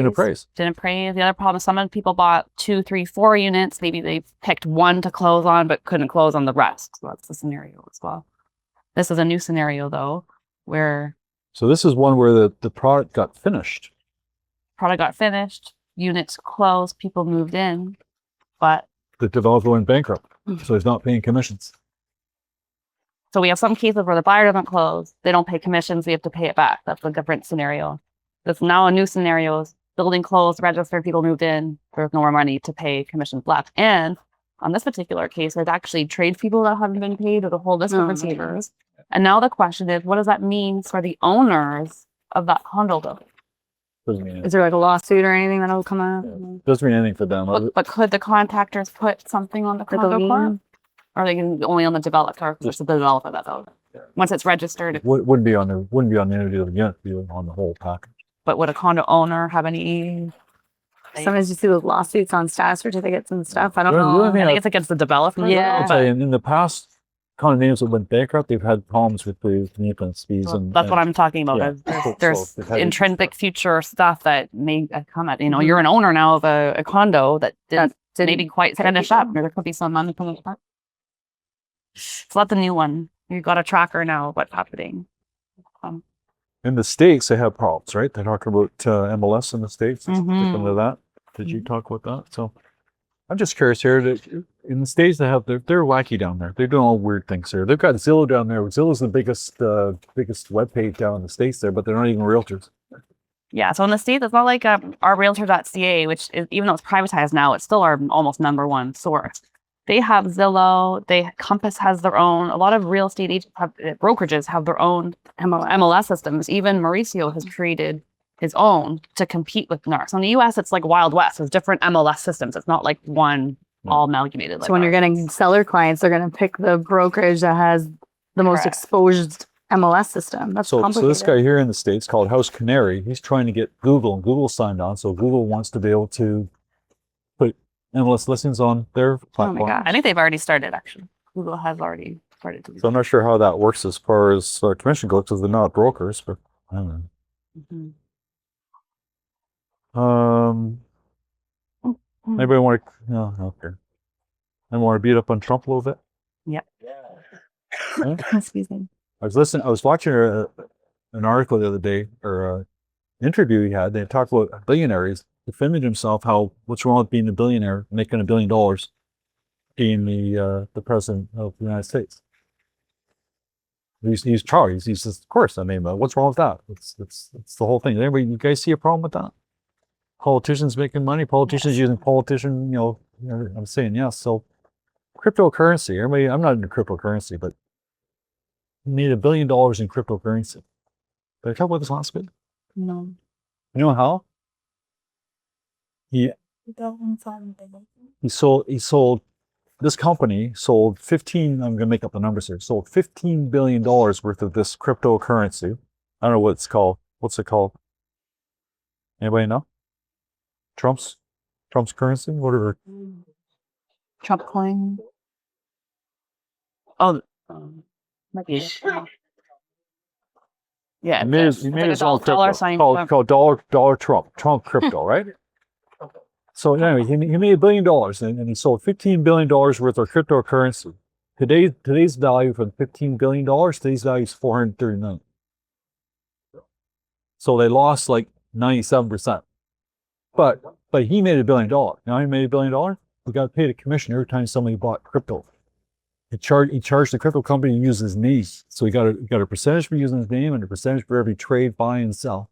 appraise. Didn't appraise. The other problem is some people bought 2, 3, 4 units. Maybe they picked one to close on, but couldn't close on the rest. So that's the scenario as well. This is a new scenario though, where. So this is one where the product got finished. Product got finished, units closed, people moved in, but. The developer went bankrupt, so he's not paying commissions. So we have some cases where the buyer doesn't close, they don't pay commissions, we have to pay it back. That's a different scenario. There's now a new scenario, building closed, registered, people moved in, there's no more money to pay commissions left. And on this particular case, there's actually tradespeople that haven't been paid or the whole list of receivers. And now the question is, what does that mean for the owners of that condo building? Doesn't mean anything. Is there like a lawsuit or anything that'll come out? Doesn't mean anything for them. But could the contractors put something on the condo part? Or are they only on the developer? Just the developer that owns it. Once it's registered. Wouldn't be on the individual unit, be on the whole package. But would a condo owner have any? Sometimes you see those lawsuits on status certificates and stuff. I don't The know. only thing I think it's against the developer. Yeah. I'll tell you, in the past, condominiums that went bankrupt, they've had problems with the maintenance fees. Well, and that's what I'm talking about. yeah. There's So they've had intrinsic future stuff that may come at, you know, you're an owner now of a condo that didn't maybe quite finish up. There could be some money coming up. So that's a new one. You've got a tracker now of what's happening. In the States, they have problems, right? They're talking about MLS in the States. Something like that. Did you talk about that? So I'm just curious here. That in the States, they're wacky down there. They're doing all weird things there. They've got Zillow down there. Zillow's the biggest webpage down in the States there, but they're not even realtors. Yeah, so in the States, it's not like our realtor.ca, which is, even though it's privatized now, it's still our almost #1 source. They have Zillow, Compass has their own, a lot of real estate agents brokerages have their own MLS systems. Even Mauricio has created his own to compete with NAR. So in the US, it's like Wild West. There's different MLS systems. It's not like one all amalgamated. Like So when you're getting seller clients, they're going to pick the brokerage that has the most Correct. exposed MLS system. That's So complicated. this guy here in the States called House Canary, he's trying to get Google, and Google signed on. So Google wants to be able to put MLS listings on their Oh platform. my gosh. I think they've already started, actually. Google has already started to do So I'm not sure how that works as far as commission goes, because they're not brokers, but I don't know. Mhm. Anybody want to? No, okay. I want to beat up on Trump a little bit. Yep. Excuse me. I was watching an article the other day, or an interview he had. They talked about billionaires defending himself, how what's wrong with being a billionaire, making $1 billion, being the president of the United States. He's Charles. He says, of course. I mean, what's wrong with that? It's the whole thing. Anybody, you guys see a problem with that? Politicians making money, politicians using politician, I'm saying yes. So cryptocurrency, everybody, I'm not into cryptocurrency, but he made $1 billion in cryptocurrency. Did I talk about this last week? No. You know how? He sold this company sold 15, I'm going to make up the numbers here, sold $15 billion worth of this cryptocurrency. I don't know what it's called. What's it called? Anybody know? Trump's currency? Whatever. Trump coin. Oh, might be. Yeah. He made his own crypto called dollar Trump crypto, right? So anyway, he made $1 billion and he sold $15 billion worth of cryptocurrency. Today's value for $15 billion, today's value is $430 million. So they lost like 97%. But he made $1 billion. Now he made $1 billion. We got to pay the commission every time somebody bought crypto. He charged the crypto company to use his name. So he got a percentage for using his name and a percentage for every trade, buy and sell.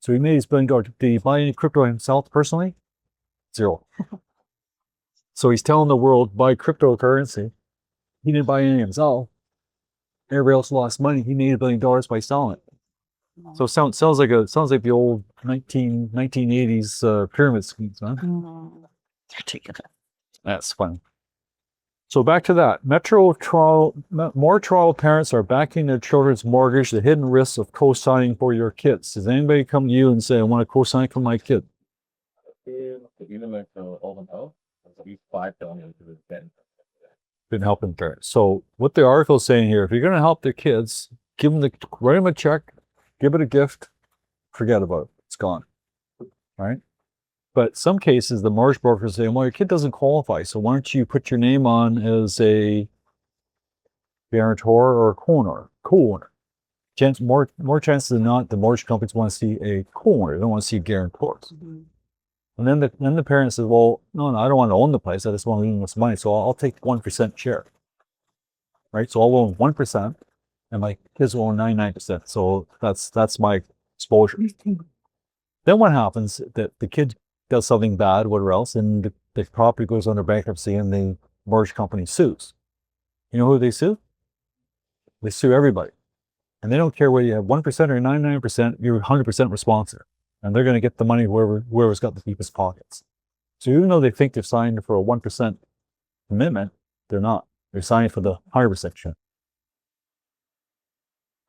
So he made his $1 billion. Did he buy any crypto himself personally? 0. So he's telling the world, buy cryptocurrency. He didn't buy any himself. Everybody else lost money. He made $1 billion by selling it. So it sounds like the old 1980s pyramid schemes, man. Ridiculous. That's fun. So back to that. More Toronto parents are backing their children's mortgage, the hidden risks of co-signing for your kids. Does anybody come to you and say, I want to co-sign for my kid? Been helping parents. So what the article is saying here, if you're going to help their kids, write them a check, give it a gift, forget about it. It's gone. Right? But some cases, the mortgage brokers say, well, your kid doesn't qualify, so why don't you put your name on as a guarantor or a co-owner? More chances than not, the mortgage companies want to see a co-owner. They don't want to see guarantors. And then the parent says, well, no, I don't want to own the place. I just want to leave this money, so I'll take 1% share. Right? So I'll own 1%, and my kids will own 99%. So that's my exposure. Then what happens that the kid does something bad, whatever else, and the property goes under bankruptcy and the mortgage company sues. You know who they sue? They sue everybody. And they don't care whether you have 1% or 99%, you're 100% responsible. And they're going to get the money whoever's got the deepest pockets. So even though they think they're signing for a 1% commitment, they're not. They're signing for the 100% share.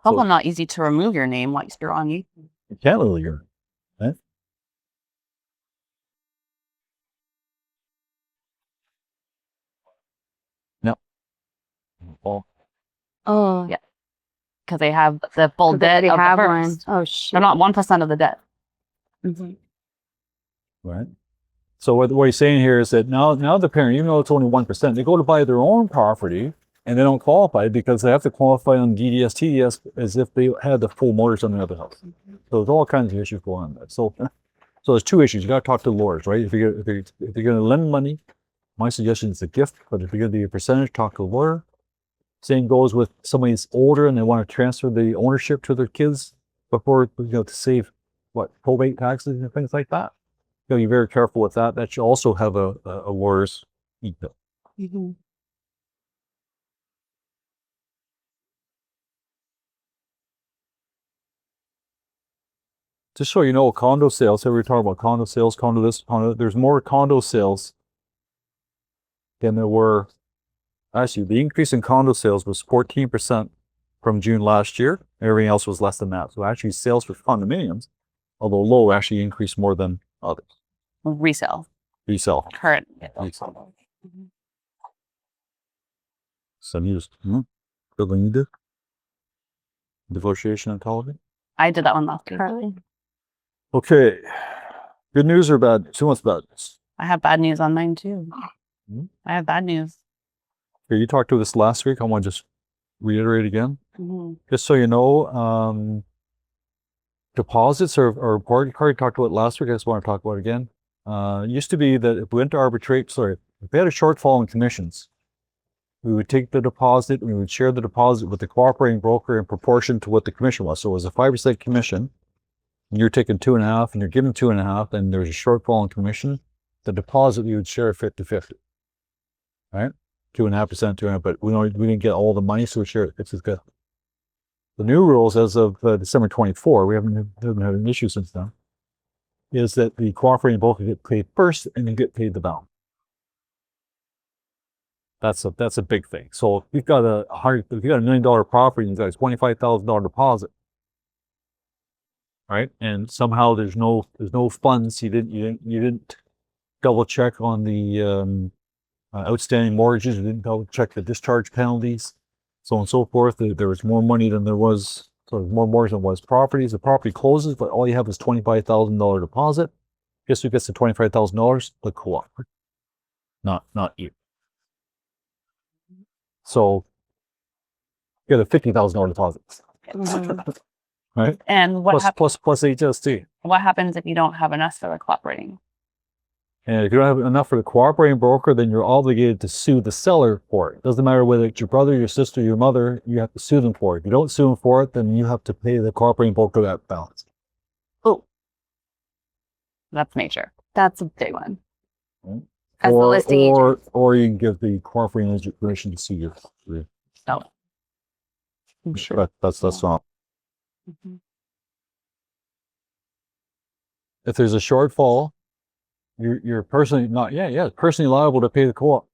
Probably not easy to remove your name once you're on you. You can't literally, right? No. Well, Oh, yeah. Because they have the full debt of the first. Oh, shit. They're not 1% of the debt. right. So what he's saying here is that now the parent, even though it's only 1%, they go to buy their own property and they don't qualify because they have to qualify on DDS, TDS as if they had the full mortgage on the other house. So there's all kinds of issues going on there. So there's two issues. You got to talk to the lawyers, right? If you're going to lend money, my suggestion is a gift. But if you're going to do a percentage, talk to a lawyer. Same goes with somebody who's older and they want to transfer the ownership to their kids before, to save probate taxes and things like that. You got to be very careful with that. That should also have a lawyer's e-bill. Just so you know, condo sales, so we're talking about condo sales, condo this, condo, there's more condo sales than there were. Actually, the increase in condo sales was 14% from June last year. Everything else was less than that. So actually sales for condominiums, although low, actually increased more than others. Resale. Current. Resale. Some used. Building you did? Negotiation on television? I did that one last week. Okay. Good news or bad news? Who wants bad news? I have bad news on mine too. I have bad news. Here, you talked to this last week. I want to just reiterate again. Mhm. Just so you know, deposits are important. Cardi talked about it last week. I just want to talk about it again. It used to be that if we went to arbitrate, if we had a shortfall in commissions, we would take the deposit and we would share the deposit with the cooperating broker in proportion to what the commission was. So it was a 5% commission, and you're taking 2.5 and you're giving 2.5, and there's a shortfall in commission, the deposit we would share 50-50. Right? 2.5%, 2.5%, but we didn't get all the money, so we share it. It's good. The new rules as of December 24, we haven't had an issue since then, is that the cooperating broker get paid first and then get paid the balance. That's a big thing. So if you've got a $1 million property and you've got a $25,000 deposit, right? And somehow there's no funds. You didn't double check on the outstanding mortgages. You didn't double check the discharge penalties, so on and so forth. There was more money than there was, more mortgage than was properties. The property closes, but all you have is $25,000 deposit. Guess who gets the $25,000? The co-op, not you. So you get a $50,000 deposit, Mhm. right? And what Plus HST. what happens if you don't have enough that are cooperating? And if you don't have enough for the cooperating broker, then you're obligated to sue the seller for it. Doesn't matter whether it's your brother, your sister, your mother, you have to sue them for it. If you don't sue them for it, then you have to pay the cooperating broker that balance. Oh, that's major. That's a big one. As the Or, listing agent. or you can give the cooperating agent permission to sue your No. I'm sure. That's not. Mhm. If there's a shortfall, you're personally personally liable to pay the co-op.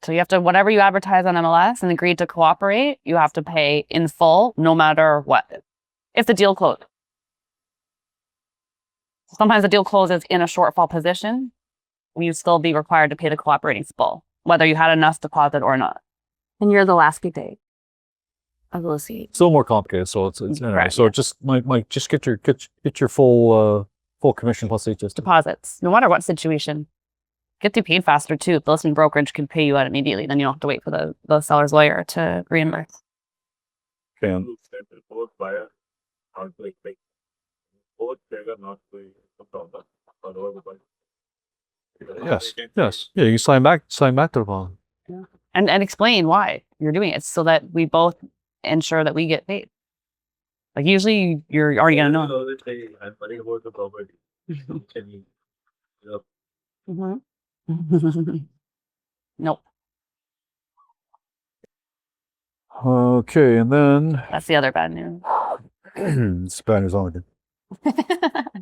So you have to, whatever you advertise on MLS and agree to cooperate, you have to pay in full, no matter what. If the deal closed. Sometimes the deal closes in a shortfall position, you'd still be required to pay the cooperating full, whether you had enough deposit or not. And you're the last big day of the listing. Still more complicated, so it's anyway. Right, So just just get your full commission plus HST. Deposits, no matter what situation. Get you paid faster too. The listing brokerage can pay you out immediately. Then you don't have to wait for the seller's lawyer to reimburse. Okay. Both buyer are like both trigger not to problem or over the Yes. Yeah, you can sign back to the bond. And explain why you're doing it so that we both ensure that we get paid. Like usually you're already gonna know. I'm worried about the property. Mm-hmm. Nope. Okay, and then That's the other bad news. Spanish on again.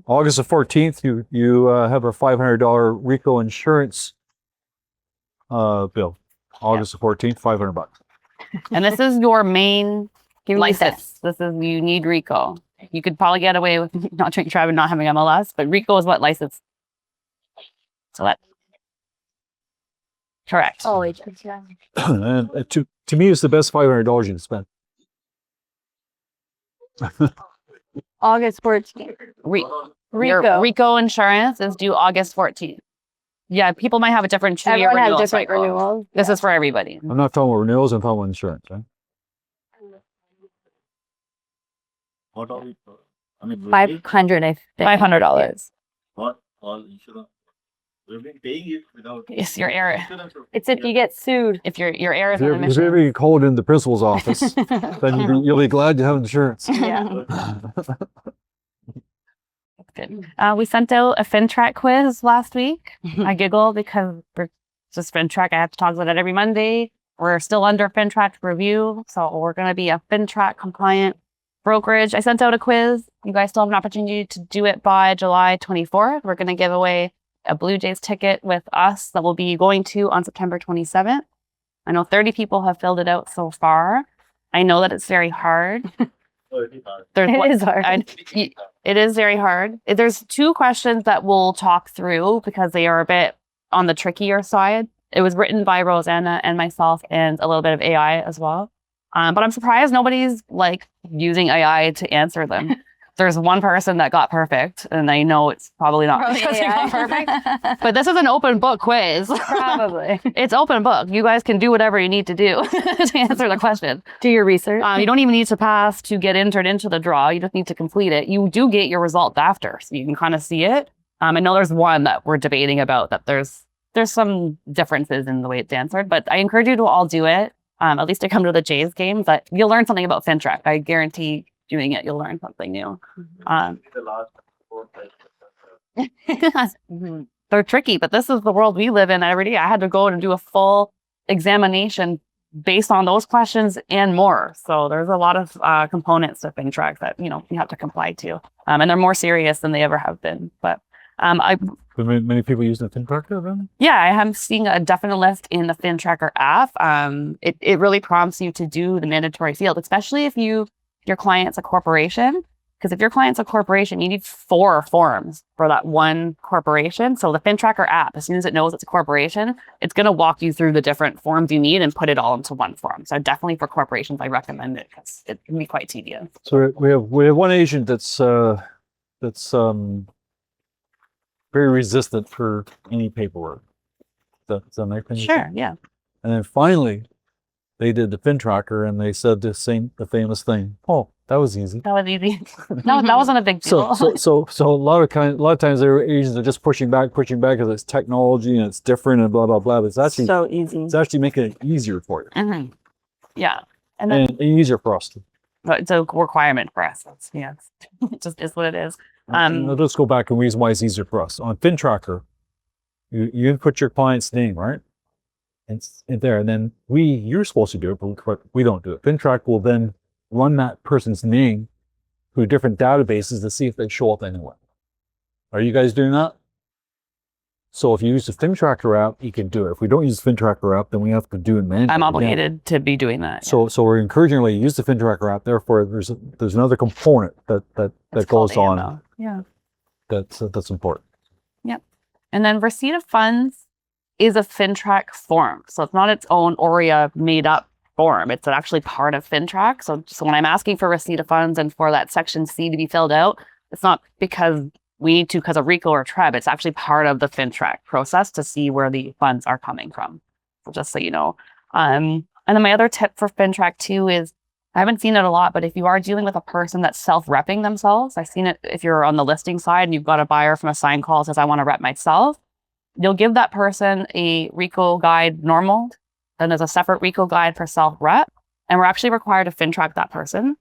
August the 14th, you have a $500 RICO insurance bill. August the 14th, $500. And this is your main Give me license. This is, you need RICO. You could probably get away with not drinking tribe and not having MLS, but RICO is what license. So that. Correct. Oh, And to me, it's the best $500 you can spend. August 14th. Your Rico. RICO insurance is due August 14th. Yeah, people might have a different 2-year Everyone has renewal different cycle. renewals. This is for everybody. I'm not talking about renewals, I'm talking about insurance, right? What are we? I mean, 500, I think. $500. what all insurance? We've been paying it without. It's your error. insurance. It's if you get sued. If your error is If on you a mission. ever called in the principal's office, then you'll be glad you have insurance. Yeah. Good. We sent out a FINTRAC quiz last week. I giggle because we're just FINTRAC. I have to talk about it every Monday. We're still under FINTRAC review, so we're going to be a FINTRAC compliant brokerage. I sent out a quiz. You guys still have an opportunity to do it by July 24th. We're going to give away a Blue Jays ticket with us that we'll be going to on September 27th. I know 30 people have filled it out so far. I know that it's very hard. It is hard. It is very hard. There's 2 questions that we'll talk through because they are a bit on the trickier side. It was written by Rosanna and myself and a little bit of AI as well. But I'm surprised nobody's like using AI to answer them. there's one person that got perfect, and I know it's probably not because they got perfect. But this is an open book quiz. Probably. It's open book. You guys can do whatever you need to do to answer the question. Do your research. You don't even need to pass to get entered into the draw. You just need to complete it. You do get your results after, so you can kind of see it. I know there's one that we're debating about that there's some differences in the way it's answered, but I encourage you to all do it. At least to come to the Jays game, but you'll learn something about FINTRAC. I guarantee doing it, you'll learn something new. They're tricky, but this is the world we live in every day. I had to go and do a full examination based on those questions and more. So there's a lot of components to FINTRAC that, you have to comply to. And they're more serious than they ever have been. But But many people use the FINTRAC then? yeah, I am seeing a definite lift in the FinTracker app. It really prompts you to do the mandatory field, especially if your client's a corporation. Because if your client's a corporation, you need 4 forms for that one corporation. So the FinTracker app, as soon as it knows it's a corporation, it's going to walk you through the different forms you need and put it all into one form. So definitely for corporations, I recommend it because it can be quite tedious. So we have one agent that's very resistant for any paperwork. Does that make sense? Sure, yeah. And then finally, they did the FinTracker and they said the famous thing. Oh, that was easy. That was easy. No, that wasn't a big deal. So a lot of times their agents are just pushing back because it's technology and it's different and blah blah bblah. But it's actually so easy. It's actually making it easier for you Yeah, and then, and easier for us. it's a requirement for us. It just is what it is. Let's go back and reason why it's easier for us. On FinTracker, you input your client's name, right? It's in there, and then you're supposed to do it, but we don't do it. FinTrack will then run that person's name through different databases to see if they show up anywhere. Are you guys doing that? So if you use the FinTracker app, you can do it. If we don't use the FinTracker app, then we have to do it manually. I'm obligated to be doing that. So we're encouraging you to use the FinTracker app. Therefore, there's another component that goes on. Yeah. That's important. Yep. And then receipt of funds is a FINTRAC form. So it's not its own ORIA made up form. It's actually part of FINTRAC. So when I'm asking for receipt of funds and for that section C to be filled out, it's not because we need to because of RICO or TREB. It's actually part of the FINTRAC process to see where the funds are coming from. So just so you know. And then my other tip for FINTRAC too is, I haven't seen it a lot, but if you are dealing with a person that's self-repping themselves, I've seen it if you're on the listing side and you've got a buyer from a sign call that says, I want to rep myself, you'll give that person a RICO guide normal. Then there's a separate RICO guide for self-rep. And we're actually required to FINTRAC that person.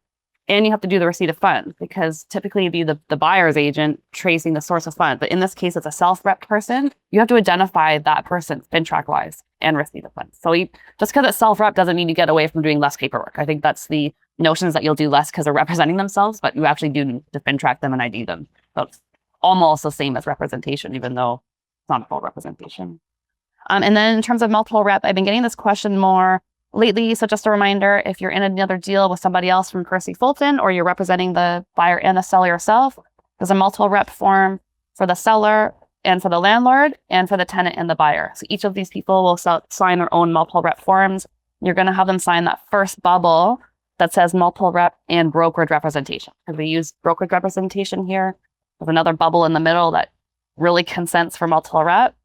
And you have to do the receipt of funds because typically it'd be the buyer's agent tracing the source of funds. But in this case, it's a self-rep person. You have to identify that person FINTRAC-wise and receipt of funds. So just because it's self-rep doesn't mean you get away from doing less paperwork. I think that's the notion is that you'll do less because they're representing themselves, but you actually do need to FINTRAC them and ID them. So it's almost the same as representation, even though it's not a full representation. And then in terms of multiple rep, I've been getting this question more lately. So just a reminder, if you're in another deal with somebody else from Percy Fulton or you're representing the buyer and the seller yourself, there's a multiple rep form for the seller and for the landlord and for the tenant and the buyer. So each of these people will sign their own multiple rep forms. You're going to have them sign that first bubble that says multiple rep and brokerage representation. Because we use brokerage representation here. There's another bubble in the middle that really consents for multiple rep.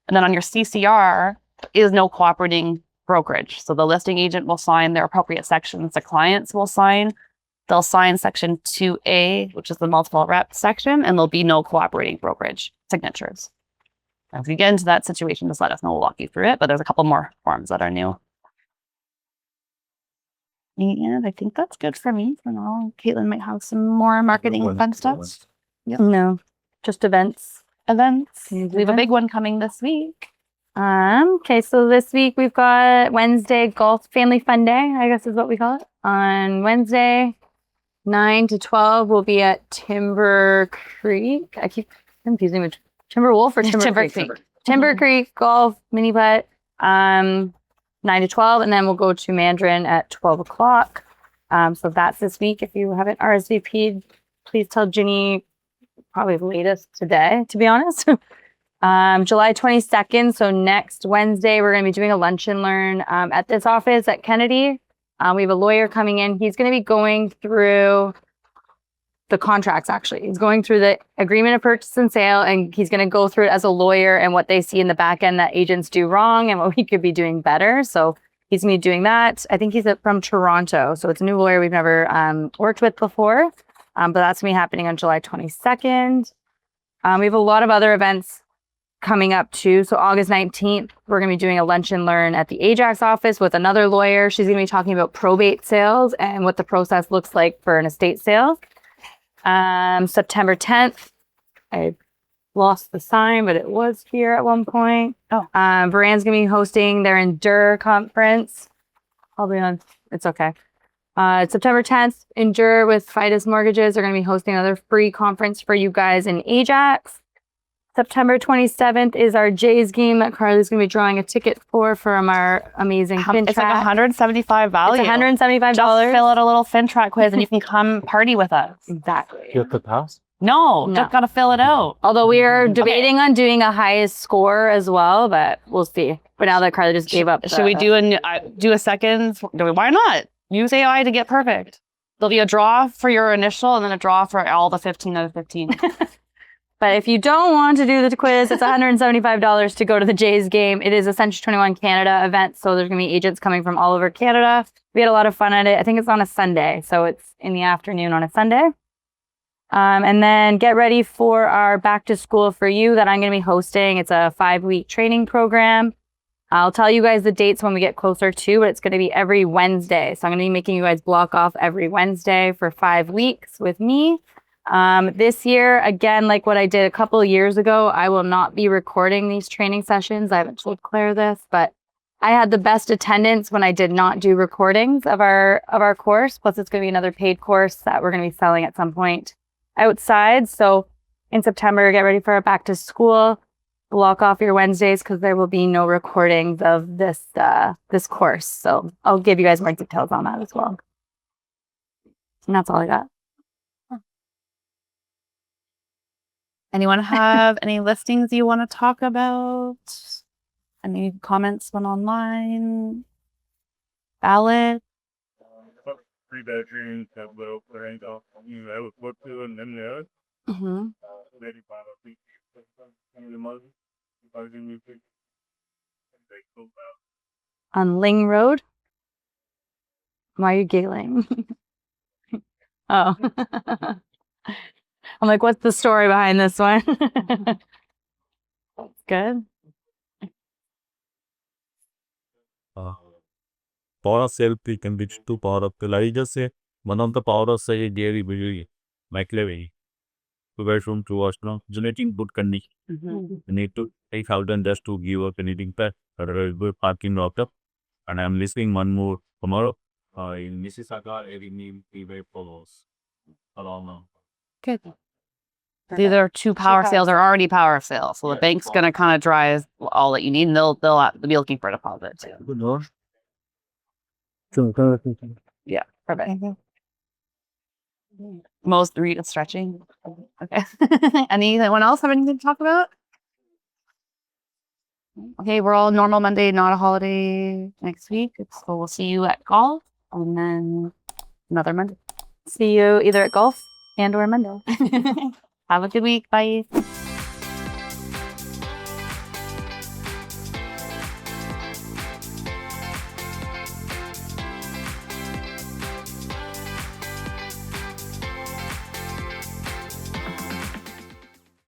And then on your CCR is no cooperating brokerage. So the listing agent will sign their appropriate sections. The clients will sign. They'll sign section 2A, which is the multiple rep section, and there'll be no cooperating brokerage signatures. If you get into that situation, just let us know. We'll walk you through it. But there's a couple more forms that are new. And I think that's good for me for now. Katelyn might have some more marketing fun stuff. Yep. No, just events. Events. We have a big one coming this week. Okay, so this week we've got Wednesday Golf Family Fun Day, I guess is what we call it. On Wednesday, 9 to 12, we'll be at Timber Creek. I keep confusing with Timber Wolf or Timber Creek. Timber Creek Golf Mini Putt, 9 to 12, and then we'll go to Mandarin at 12 o'clock. So that's this week. If you haven't RSVP'd, please tell Ginny probably the latest today, to be honest. July 22nd, so next Wednesday, we're going to be doing a lunch and learn at this office at Kennedy. We have a lawyer coming in. He's going to be going through the contracts actually. He's going through the agreement of purchase and sale, and he's going to go through it as a lawyer and what they see in the back end that agents do wrong and what we could be doing better. So he's going to be doing that. I think he's from Toronto. So it's a new lawyer we've never worked with before. But that's going to be happening on July 22nd. We have a lot of other events coming up too. So August 19th, we're going to be doing a lunch and learn at the Ajax office with another lawyer. She's going to be talking about probate sales and what the process looks like for an estate sale. September 10th, I lost the sign, but it was here at one point. Oh. Varan's going to be hosting their Endure conference. I'll be on. It's okay. September 10th, Endure with Fidus Mortgages are going to be hosting another free conference for you guys in Ajax. September 27th is our Jays game that Carly's going to be drawing a ticket for from our amazing FINTRAC. It's like $175 value. It's $175. Just fill out a little FINTRAC quiz and you can come party with us. Exactly. You have to pass? No, No. just gotta fill it out. Although we are debating on doing a highest score as well, but we'll see. But now that Carly just gave up. Should we do a second? Why not? Use AI to get perfect. There'll be a draw for your initial and then a draw for all the 15 out of 15. But if you don't want to do the quiz, it's $175 to go to the Jays game. It is a Century 21 Canada event, so there's going to be agents coming from all over Canada. We had a lot of fun at it. I think it's on a Sunday, so it's in the afternoon on a Sunday. And then get ready for our back to school for you that I'm going to be hosting. It's a 5-week training program. I'll tell you guys the dates when we get closer to, but it's going to be every Wednesday. So I'm going to be making you guys block off every Wednesday for 5 weeks with me. This year, again, like what I did a couple of years ago, I will not be recording these training sessions. I haven't told Claire this, but I had the best attendance when I did not do recordings of our course. Plus, it's going to be another paid course that we're going to be selling at some point outside. So in September, get ready for our back to school. Block off your Wednesdays because there will be no recordings of this course. So I'll give you guys more details on that as well. And that's all I got. Anyone have any listings you want to talk about? Any comments went online? Ballot? 3 bedrooms, have little clearing off. I would put 2 and then the other. Mm-hmm. Very proud of the mother. On Ling Road? Why are you giggling? Oh. I'm like, what's the story behind this one? That's good. Power of self can be two power of I just say one of the power of say dairy very McLevy. 2 bedroom, 2 washroom, generating good condition. You need to take out and just to give up anything pet or parking locked up. And I'm listing one more tomorrow. In Mississauga, every name eBay follows. Along. Good. These are two power sales are already power sales. So the bank's going to kind of drive all that you need and they'll be looking for a deposit too. Yeah, perfect. Most read stretching. Okay. Anyone else have anything to talk about? Okay, we're all normal Monday, not a holiday next week. So we'll see you at golf and then another Monday. See you either at golf and or Monday. Have a good week. Bye.